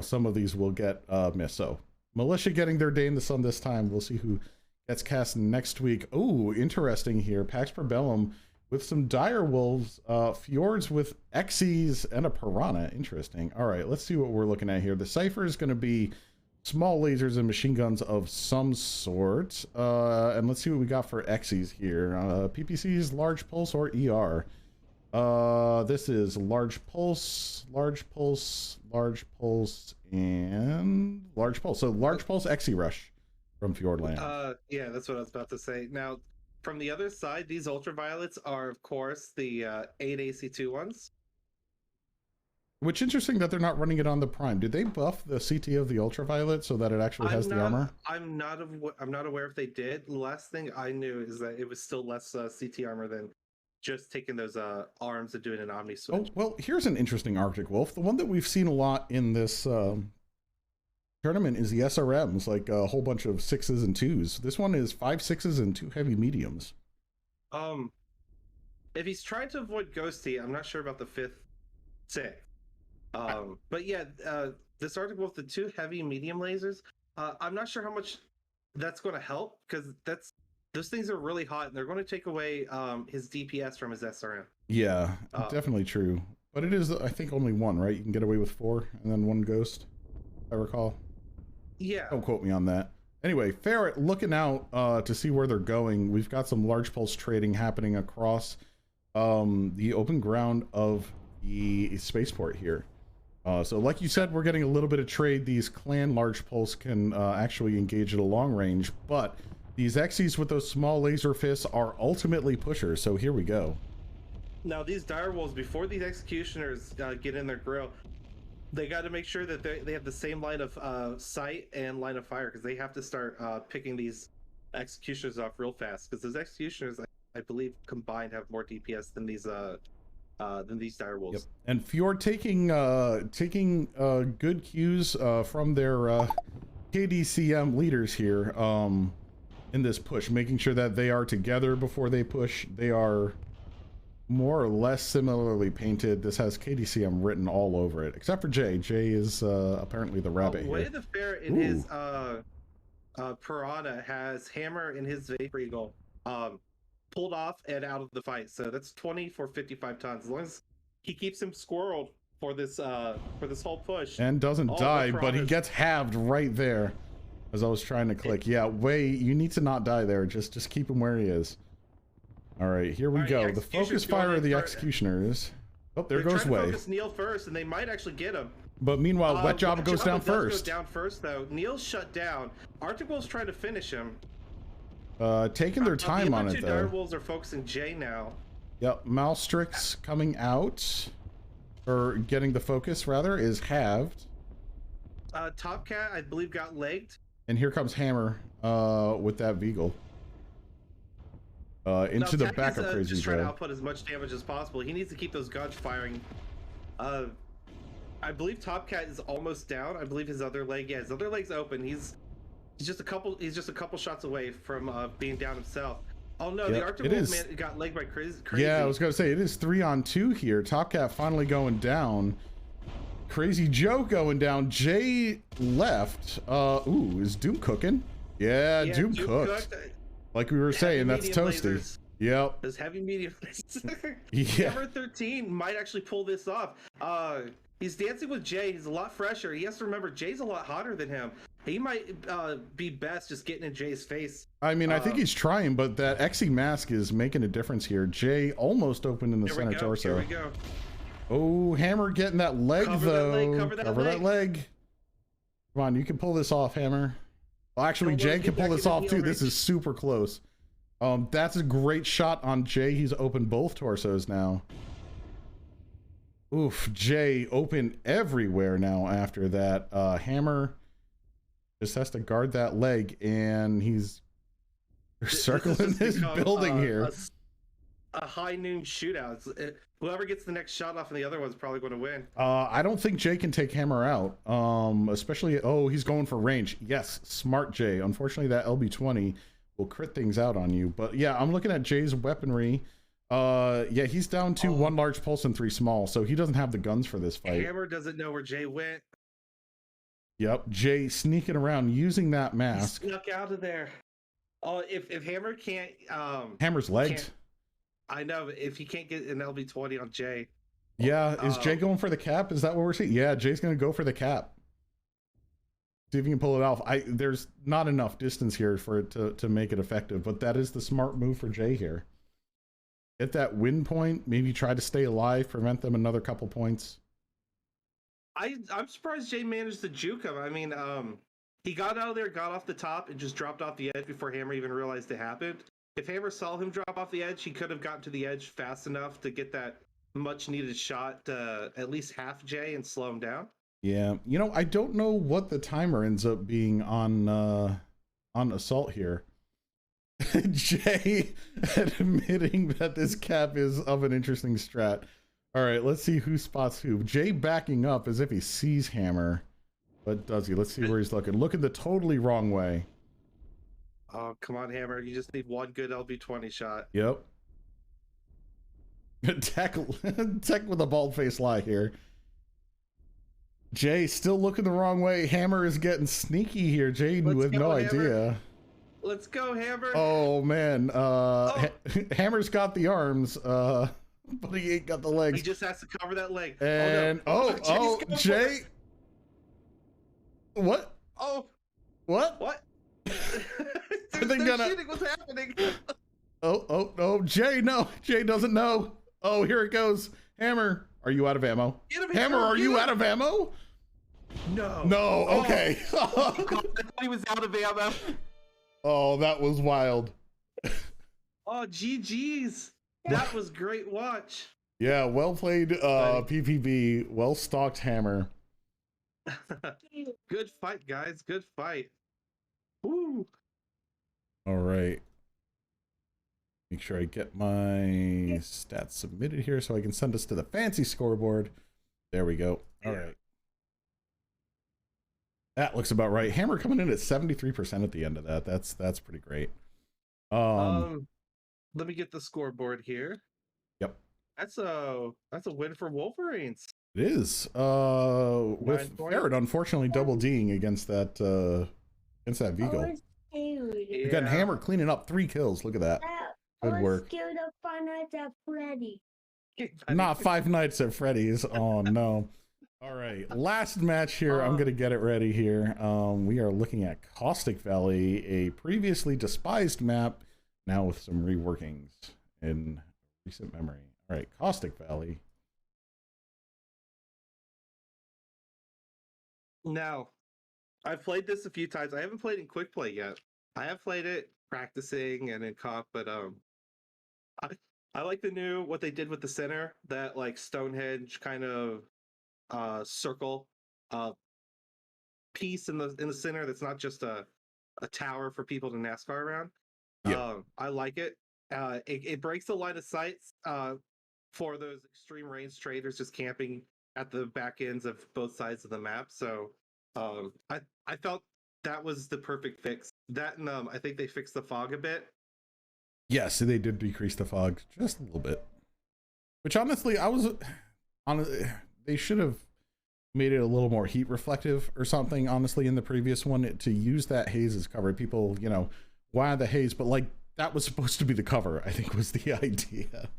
some of these will get missed. So Militia getting their day in the sun this time. We'll see who gets cast next week. Oh, interesting here. Pax Perbellum with some dire wolves, Fjords with Xyz and a Piranha. Interesting. All right, let's see what we're looking at here. The Cypher is going to be small lasers and machine guns of some sort. And let's see what we got for Xyz here. PPCs, large pulse, or ER. This is large pulse, and large pulse. So large pulse Xe Rush from Fjordland. Yeah, that's what I was about to say. Now, from the other side, these ultraviolets are, of course, the 8 AC2 ones. Which interesting that they're not running it on the Prime. Did they buff the CT of the ultraviolet so that it actually has the armor? I'm not aware if they did. The last thing I knew is that it was still less CT armor than just taking those arms and doing an Omni switch. Oh, well, here's an interesting Arctic Wolf. The one that we've seen a lot in this tournament is the SRMs, like a whole bunch of 6s and 2s. This one is 5 6s and 2 heavy mediums. If he's trying to avoid Ghosty, I'm not sure about the 5th 6. But yeah, this Arctic Wolf, the 2 heavy medium lasers, I'm not sure how much that's going to help because those things are really hot and they're going to take away his DPS from his SRM. Yeah, definitely true. But it is, I think, only 1, right? You can get away with 4 and then 1 ghost, if I recall. Yeah. Don't quote me on that. Anyway, Ferret looking out to see where they're going. We've got some large pulse trading happening across the open ground of the spaceport here. So like you said, we're getting a little bit of trade. These clan large pulse can actually engage at a long range, but these Xyz with those small laser fists are ultimately pushers. So here we go. Now these dire wolves, before these executioners get in their grill, they got to make sure that they have the same line of sight and line of fire because they have to start picking these executioners off real fast because those executioners, I believe, combined have more DPS than these dire wolves. Yep. And Fjord taking good cues from their KDCM leaders here in this push, making sure that they are together before they push. They are more or less similarly painted. This has KDCM written all over it, except for Jay. Jay is apparently the rabbit here. Way the Fair in his Piranha has Hammer in his Vapor Eagle pulled off and out of the fight. So that's 20 for 55 tons. As long as he keeps him squirreled for this whole push. And doesn't die, but he gets halved right there as I was trying to click. Yeah, you need to not die there. Just keep him where he is. All right, here we go. The focus fire of the executioners. Oh, there goes Way. Focus Neil first, and they might actually get him. But meanwhile, Wet Java goes down first. Go down first, though. Neil's shut down. Arctic Wolf's trying to finish him. Taking their time on it, though. Dire Wolves are focusing Jay now. Yep, Malstrix coming out, or getting the focus, rather, is halved. Top Cat, I believe, got legged. And here comes Hammer with that Beagle. into the Tech back is, of Crazy just trying to Joe. output as much damage as possible. He needs to keep those guns firing. I believe Top Cat is almost down. I believe his other leg, his other leg's open. He's just a couple shots away from being down himself. Oh no, the Arctic Wolf man got legged by Crazy. Yeah, I was gonna say it is 3-on-2 here. Top Cat finally going down. Crazy Joe going down. Jay left. Ooh, is Doom cooking? Yeah, Doom cooked. Like we were saying, that's toasty. Lasers. Yep. Those heavy medium lasers. Yeah. Hammer 13 might actually pull this off. He's dancing with Jay. He's a lot fresher. He has to remember Jay's a lot hotter than him. He might be best just getting in Jay's face. I mean, I think he's trying, but that XE mask is making a difference here. Jay almost opened in the center torso. Here we go. Oh, Hammer getting that leg, though. Cover that leg. Come on, you can pull this off, Hammer. Well, actually, Jay can pull this off, too. This is super close. That's a great shot on Jay. He's opened both torsos now. Oof, Jay open everywhere now after that. Hammer just has to guard that leg, and he's circling this building here. A high noon shootout. Whoever gets the next shot off and the other one's probably going to win. I don't think Jay can take Hammer out. Especially, he's going for range. Yes, smart Jay. Unfortunately, that LB-20 will crit things out on you. But yeah, I'm looking at Jay's weaponry. Yeah, he's down to 1 large pulse and 3 small, so he doesn't have the guns for this fight. Hammer doesn't know where Jay went. Yep, Jay sneaking around using that mask. He snuck out of there. Oh, if Hammer can't, Hammer's legged. I know, but if he can't get an LB-20 on Jay. Yeah, is Jay going for the cap? Is that what we're seeing? Yeah, Jay's gonna go for the cap. See if he can pull it off. There's not enough distance here for it to make it effective, but that is the smart move for Jay here. Get that win point, maybe try to stay alive, prevent them another couple points. I'm surprised Jay managed to juke him. I mean, he got out of there, got off the top, and just dropped off the edge before Hammer even realized it happened. If Hammer saw him drop off the edge, he could have gotten to the edge fast enough to get that much needed shot at least half Jay and slow him down. Yeah, you know, I don't know what the timer ends up being on assault here. Jay admitting that this cap is of an interesting strat. All right, let's see who spots who. Jay backing up as if he sees Hammer, but does he? Let's see where he's looking. Looking the totally wrong way. Oh, come on, Hammer. You just need one good LB-20 shot. Yep. Tech with a bald-faced lie here. Jay still looking the wrong way. Hammer is getting sneaky here. Jay with no idea. Let's go, Hammer. Oh, man. Hammer's got the arms, but he ain't got the legs. He just has to cover that leg. And, Jay. What? Oh. What? What? Shooting. What's happening? Oh, Jay, no. Jay doesn't know. Oh, here it goes. Hammer, are you out of ammo? Hammer, are you out of ammo? No. No, okay. Oh, God, I thought he was out of ammo. Oh, that was wild. Oh, GG's. That was great watch. Yeah, well played, PPB. Well stalked Hammer. Good fight, guys. Good fight. Woo. All right. Make sure I get my stats submitted here so I can send us to the fancy scoreboard. There we go. All right. That looks about right. Hammer coming in at 73% at the end of that. That's pretty great. Let me get the scoreboard here. Yep. That's a win for Wolverines. It is. With FJRD unfortunately double D'ing against that Vigo. You got Hammer cleaning up 3 kills. Look at that. Good work. Not Five Nights at Freddy's. Oh no. All right, last match here. I'm gonna get it ready here. We are looking at Caustic Valley, a previously despised map, now with some reworkings in recent memory. All right, Caustic Valley. Now, I've played this a few times. I haven't played in quick play yet. I have played it practicing and in comp, but I like the new what they did with the center, that like Stonehenge kind of circle piece in the center that's not just a tower for people to NASCAR around. Yeah. I like it. It breaks the line of sight for those extreme range traders just camping at the back ends of both sides of the map. So I felt that was the perfect fix. That and I think they fixed the fog a bit. Yes, they did decrease the fog just a little bit. Which honestly, they should have made it a little more heat reflective or something, honestly, in the previous one, to use that haze as cover. People, you know, why the haze? But like, that was supposed to be the cover, I think was the idea.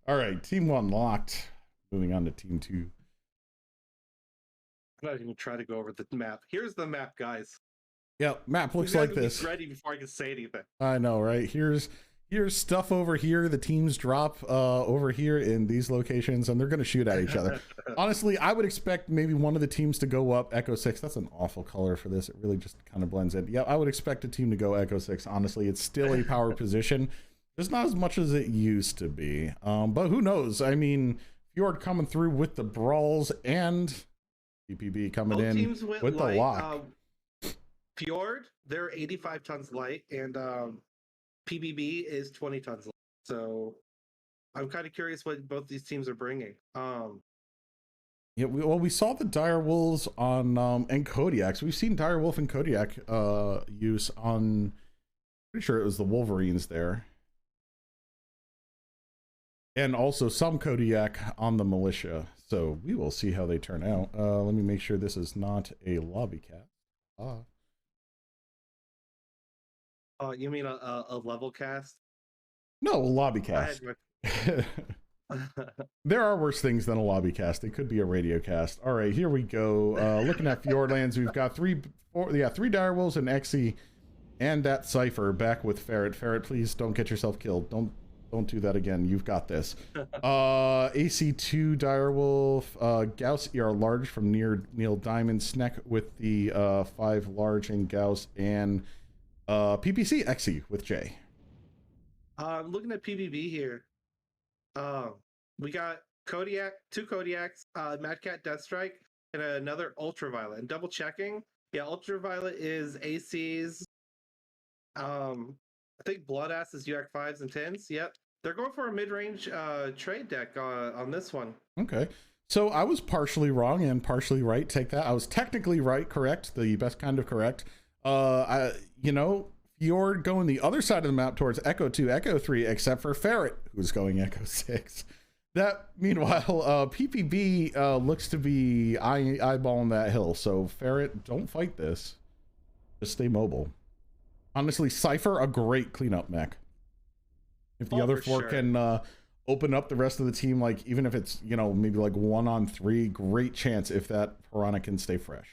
All right, team 1 locked. Moving on to team 2. I'm not even trying to go over the map. Here's the map, guys. Yeah, map looks like this. Ready before I can say anything. I know, right? Here's stuff over here. The teams drop over here in these locations, and they're going to shoot at each other. Honestly, I would expect maybe one of the teams to go up Echo 6. That's an awful color for this. It really just kind of blends in. Yeah, I would expect a team to go Echo 6. Honestly, it's still a power position. Just not as much as it used to be. But who knows? I mean, Fjord coming through with the brawls and PPB coming Both in teams went with light. the lock. Fjord, they're 85 tons light, and PPB is 20 tons light. So I'm kind of curious what both these teams are bringing. Yeah, we saw the Dire Wolves on and Kodiaks. We've seen Dire Wolf and Kodiak use on, pretty sure it was the Wolverines there. And also some Kodiak on the Militia. So we will see how they turn out. Let me make sure this is not a lobby cat. You mean a level cast? No, a lobby cast. There are worse things than a lobby cast. It could be a radio cast. All right, here we go. Looking at Fjordlands, we've got three direwolves and Exy, and that Cypher back with Ferret. Ferret, please don't get yourself killed. Don't do that again. You've got this. AC2 direwolf, Gauss ER large from Neil Diamond, Sneck with the 5 large and Gauss, and PPC Exy with J. Looking at PPB here, we got Kodiak, 2 Kodiaks, Mad Cat Deathstrike, and another Ultraviolet. And double checking, yeah, Ultraviolet is ACs. I think Bloodass is UAC 5s and 10s. Yep, they're going for a mid-range trade deck on this one. Okay, so I was partially wrong and partially right. Take that. I was technically right, correct, the best kind of correct. Fjord going the other side of the map towards Echo 2, Echo 3, except for Ferret, who's going Echo 6. That, meanwhile, PPB looks to be eyeballing that hill. So, Ferret, don't fight this. Just stay mobile. Honestly, Cypher, a great cleanup mech. If the other 4 can open up the rest of the team, like, even if it's, maybe like 1-on-3, great chance if that Piranha can stay fresh.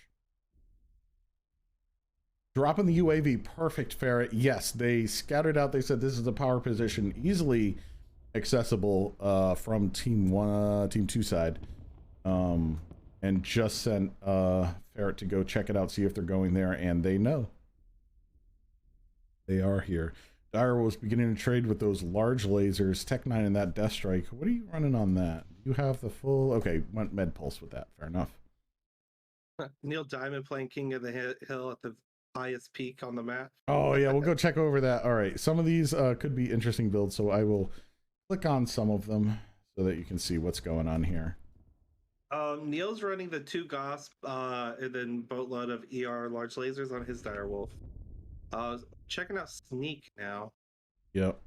Dropping the UAV, perfect, Ferret. Yes, they scattered out. They said this is a power position, easily accessible from team 2 side, and just sent Ferret to go check it out, see if they're going there, and they know they are here. Dire was beginning to trade with those large lasers. Tech 9 and that Death Strike. What are you running on that? You have the full. Okay, went Med Pulse with that. Fair enough. Neil Diamond playing King of the Hill at the highest peak on the map. Oh yeah, we'll go check over that. All right, some of these could be interesting builds, so I will click on some of them so that you can see what's going on here. Neil's running the 2 Gosp and then boatload of ER large lasers on his Direwolf. Checking out Sneak now. Yep.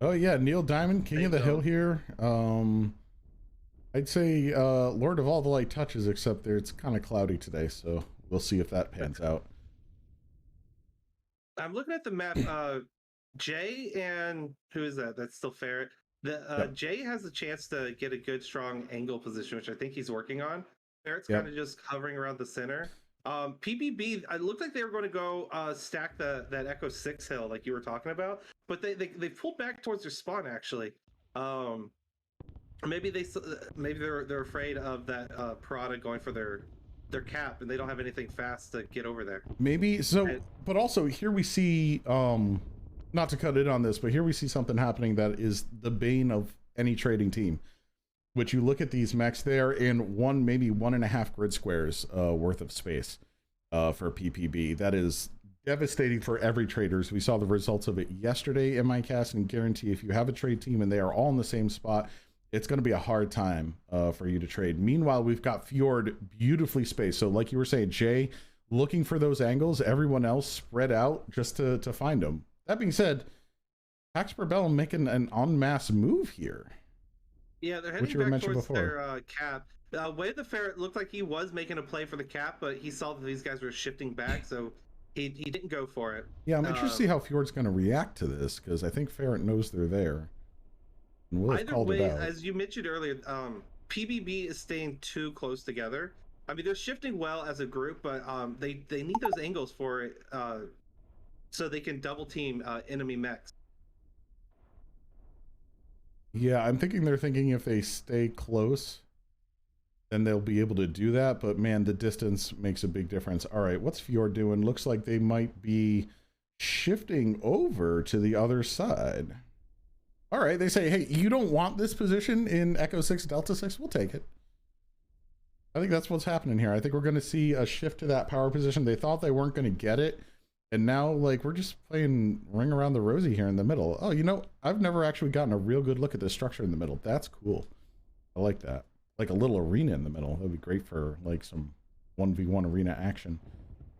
Oh yeah, Neil Diamond, King of the Hill here. I'd say Lord of all the light touches, except it's kind of cloudy today, so we'll see if that pans out. I'm looking at the map. Jay and who is that? That's still Ferret. Jay has a chance to get a good, strong angle position, which I think he's working on. Ferret's kind of just hovering around the center. PPB, it looked like they were going to go stack that Echo 6 hill, like you were talking about, but they pulled back towards their spawn actually. Maybe they're afraid of that Prada going for their cap, and they don't have anything fast to get over there. Maybe so, but also here we see, not to cut in on this, but here we see something happening that is the bane of any trading team. Which you look at these mechs, they're in maybe 1.5 grid squares worth of space for PPB. That is devastating for every traders. We saw the results of it yesterday in my cast, and guarantee if you have a trade team and they are all in the same spot, it's going to be a hard time for you to trade. Meanwhile, we've got Fjord beautifully spaced. So like you were saying, Jay, looking for those angles, everyone else spread out just to find them. That being said, Pax Bellum making an en masse move here. Yeah, they're heading back towards their cap. Way the Ferret looked like he was making a play for the cap, but he saw that these guys were shifting back, so he didn't go for it. Yeah, I'm interested to see how Fjord's going to react to this, because I think Ferret knows they're there. And we'll have Either called way, it out. as you mentioned earlier, PPB is staying too close together. I mean, they're shifting well as a group, but they need those angles for it, so they can double team enemy mechs. Yeah, I'm thinking they're thinking if they stay close, then they'll be able to do that. But man, the distance makes a big difference. All right, what's Fjord doing? Looks like they might be shifting over to the other side. All right, they say, hey, you don't want this position in Echo 6, Delta 6? We'll take it. I think that's what's happening here. I think we're going to see a shift to that power position. They thought they weren't going to get it. And now, like, we're just playing ring around the rosy here in the middle. Oh, you know, I've never actually gotten a real good look at the structure in the middle. That's cool. I like that. Like a little arena in the middle. That'd be great for, like, some 1v1 arena action.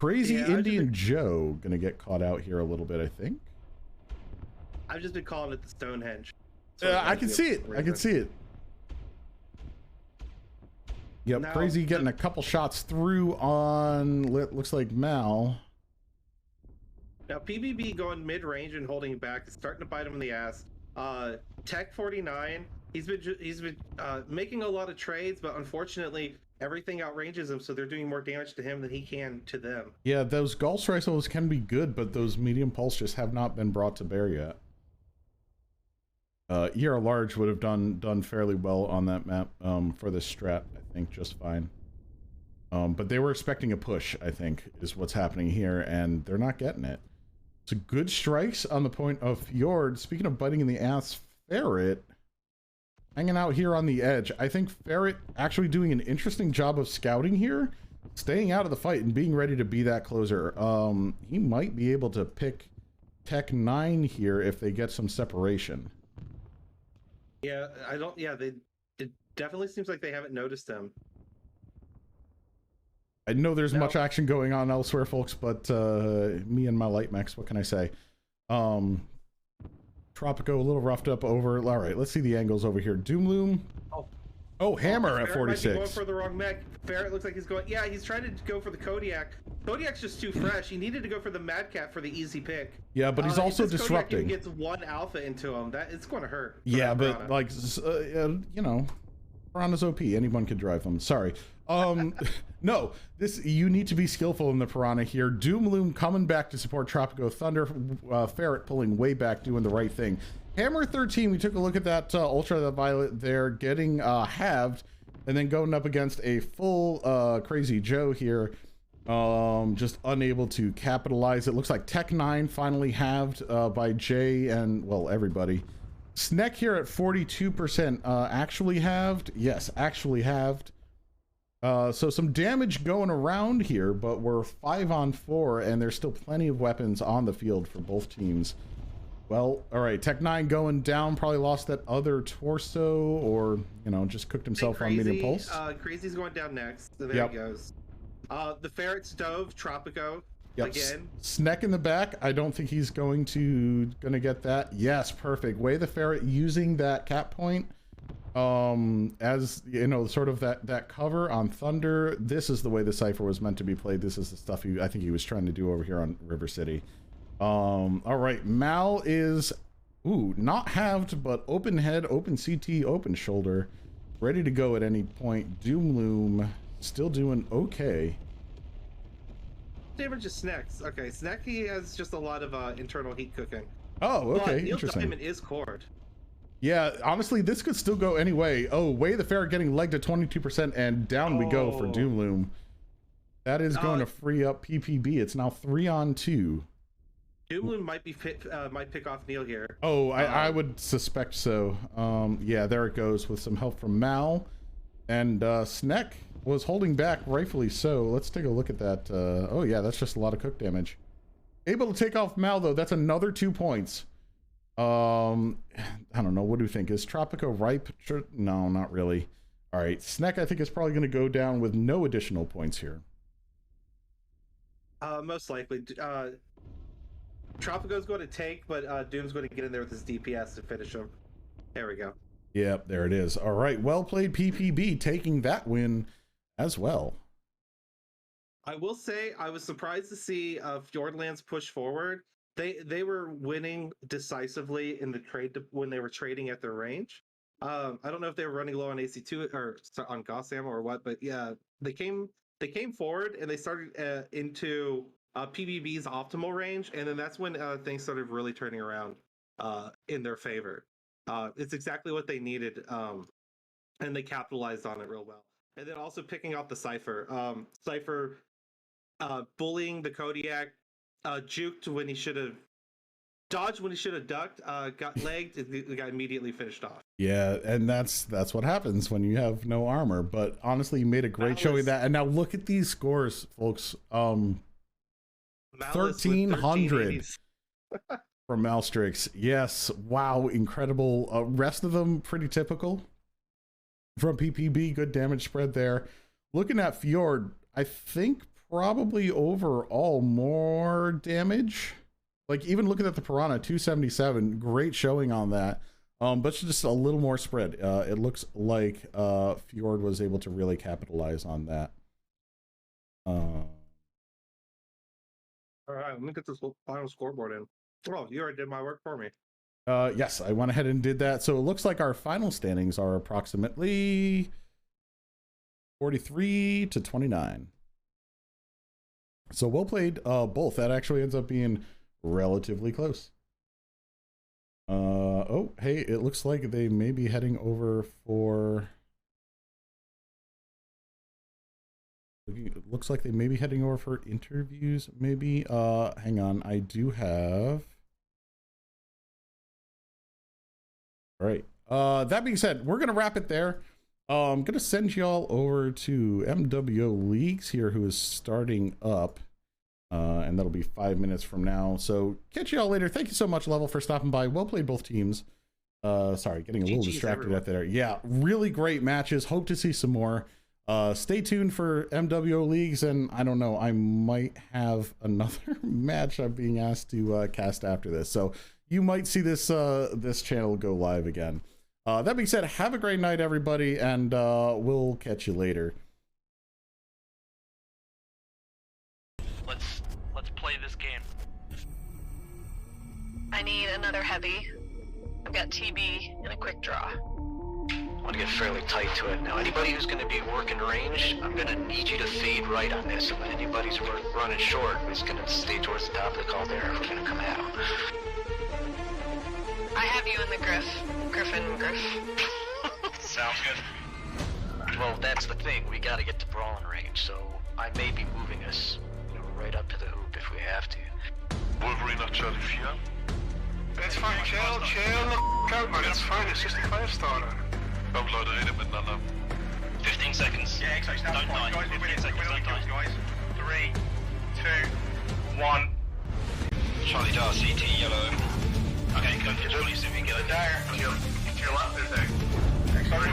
Crazy Indian Joe going to get caught out here a little bit, I think. I've just been calling it the Stonehenge. I can see it. I can see it. Yep, now, Crazy getting a couple shots through on, looks like Mal. Now, PPB going mid-range and holding back is starting to bite him in the ass. Tech 49, he's been making a lot of trades, but unfortunately, everything outranges him, so they're doing more damage to him than he can to them. Yeah, those Gulf rifles can be good, but those medium pulse just have not been brought to bear yet. ER Large would have done fairly well on that map for this strat, I think, just fine. But they were expecting a push, I think, is what's happening here, and they're not getting it. So good strikes on the point of Fjord. Speaking of biting in the ass, Ferret hanging out here on the edge. I think Ferret actually doing an interesting job of scouting here, staying out of the fight and being ready to be that closer. He might be able to pick Tech 9 here if they get some separation. Yeah, it definitely seems like they haven't noticed him. I know there's much action going on elsewhere, folks, but me and my light mechs, what can I say? Tropico a little roughed up over. All right, let's see the angles over here. Doomloom. Oh, Hammer at 46. Might be going for the wrong mech. Ferret looks like he's going. Yeah, he's trying to go for the Kodiak. Kodiak's just too fresh. He needed to go for the Madcat for the easy pick. Yeah, but he's also disrupting. If gets one alpha into him, it's going to hurt. Yeah, but like, you know, Piranha's OP. Anyone could drive them. Sorry. No, you need to be skillful in the Piranha here. Doomloom coming back to support Tropico Thunder. Ferret pulling way back, doing the right thing. Hammer 13, we took a look at that Ultraviolet there, getting halved, and then going up against a full Crazy Joe here. Just unable to capitalize. It looks like Tech 9 finally halved by Jay and, well, everybody. Sneck here at 42%, actually halved. Yes, actually halved. So some damage going around here, but we're 5-on-4, and there's still plenty of weapons on the field for both teams. Well, all right, Tech 9 going down, probably lost that other torso, or, you know, just cooked himself on medium pulse. Crazy's going down next, so there he goes. The Ferret Stove, Tropico, again. Sneck in the back, I don't think he's going to get that. Yes, perfect. Way the Ferret using that cap point. As you know, sort of that cover on Thunder. This is the way the Cypher was meant to be played. This is the stuff I think he was trying to do over here on River City. All right, Mal is not halved, but open head, open CT, open shoulder, ready to go at any point. Doomloom still doing okay. Damage is Snacks. Okay, Snacky has just a lot of internal heat cooking. Oh, okay, but interesting. Diamond is cored. Yeah, honestly, this could still go any way. Oh, Way the Ferret getting legged at 22%, and down we go for Doomloom. That is going to free up PPB. It's now 3-on-2. Doomloom might pick off Neil here. Oh, I would suspect so. Yeah, there it goes with some help from Mal. And Sneck was holding back, rightfully so. Let's take a look at that. Oh, yeah, that's just a lot of cook damage. Able to take off Mal, though. That's another 2 points. I don't know. What do you think? Is Tropico ripe? No, not really. All right. Sneck, I think, is probably going to go down with no additional points here. Most likely. Tropico's going to take, but Doom's going to get in there with his DPS to finish him. There we go. Yep, there it is. All right. Well played, PPB, taking that win as well. I will say I was surprised to see Fjordlands push forward. They were winning decisively in the trade when they were trading at their range. I don't know if they were running low on AC2 or on Gauss ammo or what, but yeah, they came forward and they started into PPB's optimal range, and then that's when things started really turning around in their favor. It's exactly what they needed, and they capitalized on it real well. And then also picking off the Cypher. Cypher bullying the Kodiak, juked when he should have dodged, when he should have ducked, got legged, the guy immediately finished off. Yeah, and that's what happens when you have no armor. But honestly, you made a great showing of that. And now look at these scores, folks. 1,300 from Malstrix. Yes, wow, incredible. Rest of them pretty typical from PPB. Good damage spread there. Looking at Fjord, I think probably overall more damage. Like even looking at the Piranha, 277, great showing on that. But just a little more spread. It looks like Fjord was able to really capitalize on that. All right, let me get this final scoreboard in. Oh, you already did my work for me. Yes, I went ahead and did that. So it looks like our final standings are approximately 43 to 29. So well played, both. That actually ends up being relatively close. Oh, hey, it looks like they may be heading over for... It looks like they may be heading over for interviews, maybe. Hang on, I do have... All right. That being said, we're going to wrap it there. I'm going to send y'all over to MWO Leagues here, who is starting up. And that'll be 5 minutes from now. So catch y'all later. Thank you so much, Level, for stopping by. Well played, both teams. Sorry, getting a little distracted out there. Yeah, really great matches. Hope to see some more. Stay tuned for MWO Leagues, and I don't know, I might have another match I'm being asked to cast after this. So you might see this this channel go live again. That being said, have a great night, everybody, and we'll catch you later. Let's play this game. I need another heavy. I've got TB and a quick draw. I want to get fairly tight to it. Now, anybody who's going to be working range, I'm going to need you to fade right on this. And when anybody's running short, is going to stay towards the top of the call there. We're going to come at them. I have you in the Griff. Griffin. Sounds good. Well, that's the thing. We got to get to brawling range, so I may be moving us, right up to the hoop if we have to. Wolverine nach Charlie 4. It's fine, chill the out, man, it's fine, it's just a 5-star. Komm, Leute, redet miteinander. 15 seconds. Yeah, exactly, Don't die. guys, 15 seconds, don't die. guys. 3, 2, 1. Charlie Dar, CT, yellow. Okay, go for Charlie, so we can get it. There, to your left is there. Sorry,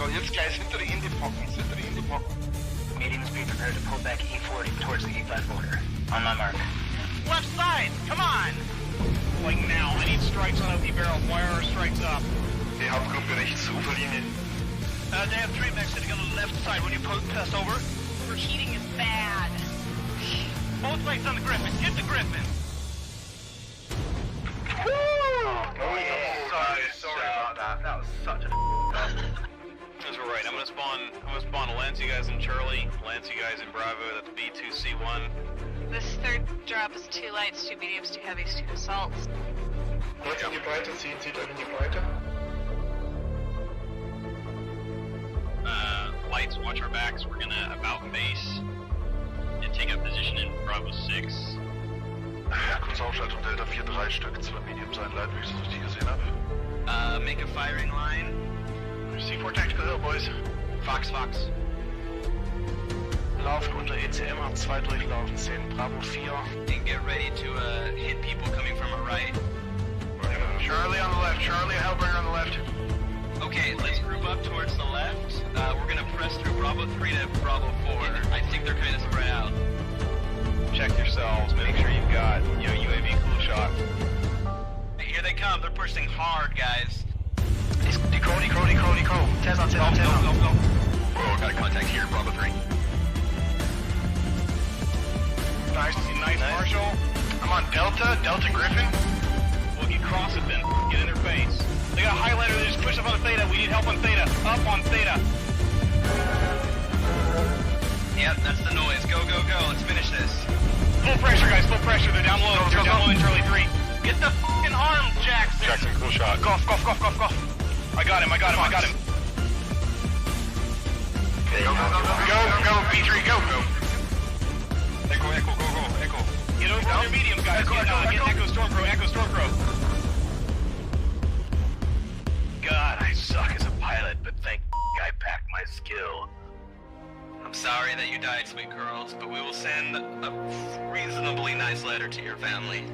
so, jetzt gleich hinter die Indie-Pocken, Mediums be prepared to pull back E40 towards the E5 border. On my mark. Left side, come on! Like now, I need strikes on empty barrel. Wire our strikes up. Die Hauptgruppe rechts, Uferlinie. They have 3 mechs sitting on the left side when you pass over. Overheating is bad. Both legs on the Griffin. Hit the Griffin. Woo! Oh, yeah. Sorry about that. That was such a That's right. I'm gonna spawn Lance, you guys in Charlie, Lance, you guys in Bravo. That's B2C1. This third drop is 2 lights, 2 mediums, 2 heavies, 2 assaults. Jetzt in die Breite, zieht euch in die Breite. Lights, watch our backs. We're gonna about base and take up position in Bravo 6. Ja, kurz Aufschaltung Delta 4, 3 Stück, 2 Mediums, ein Light, wie ich es richtig gesehen habe. Make a firing line. C4 tactical hill, boys. Fox. Laufen unter ECM, hab 2 durchlaufen, 10 Bravo 4. And get ready to hit people coming from our right. Charlie on the left. Charlie, Hellbringer on the left. Okay, let's group up towards the left. We're gonna press through Bravo 3 to Bravo 4. I think they're kind of spread out. Check yourselves. Make sure you've got, UAV cool shot. Here they come. They're pushing hard, guys. Deco. Tez on. Go. Oh, got a contact here, Bravo 3. Nice, Marshall. I'm on Delta Griffin. Well, get cross it then. Get in their face. They got a highlighter. They just pushed up on Theta. We need help on Theta. Up on Theta. Yep, that's the noise. Go. Let's finish this. Full pressure, guys. Full pressure. They're down low. They're down low in Charlie 3. Get the fucking arm, Jackson. Jackson, cool shot. Golf. I got him. Go, B3, go. Echo, go. Get over on their mediums, guys. Get Echo Stormcrow. God, I suck as a pilot, but thank I packed my skill. I'm sorry that you died, sweet girls, but we will send a reasonably nice letter to your family.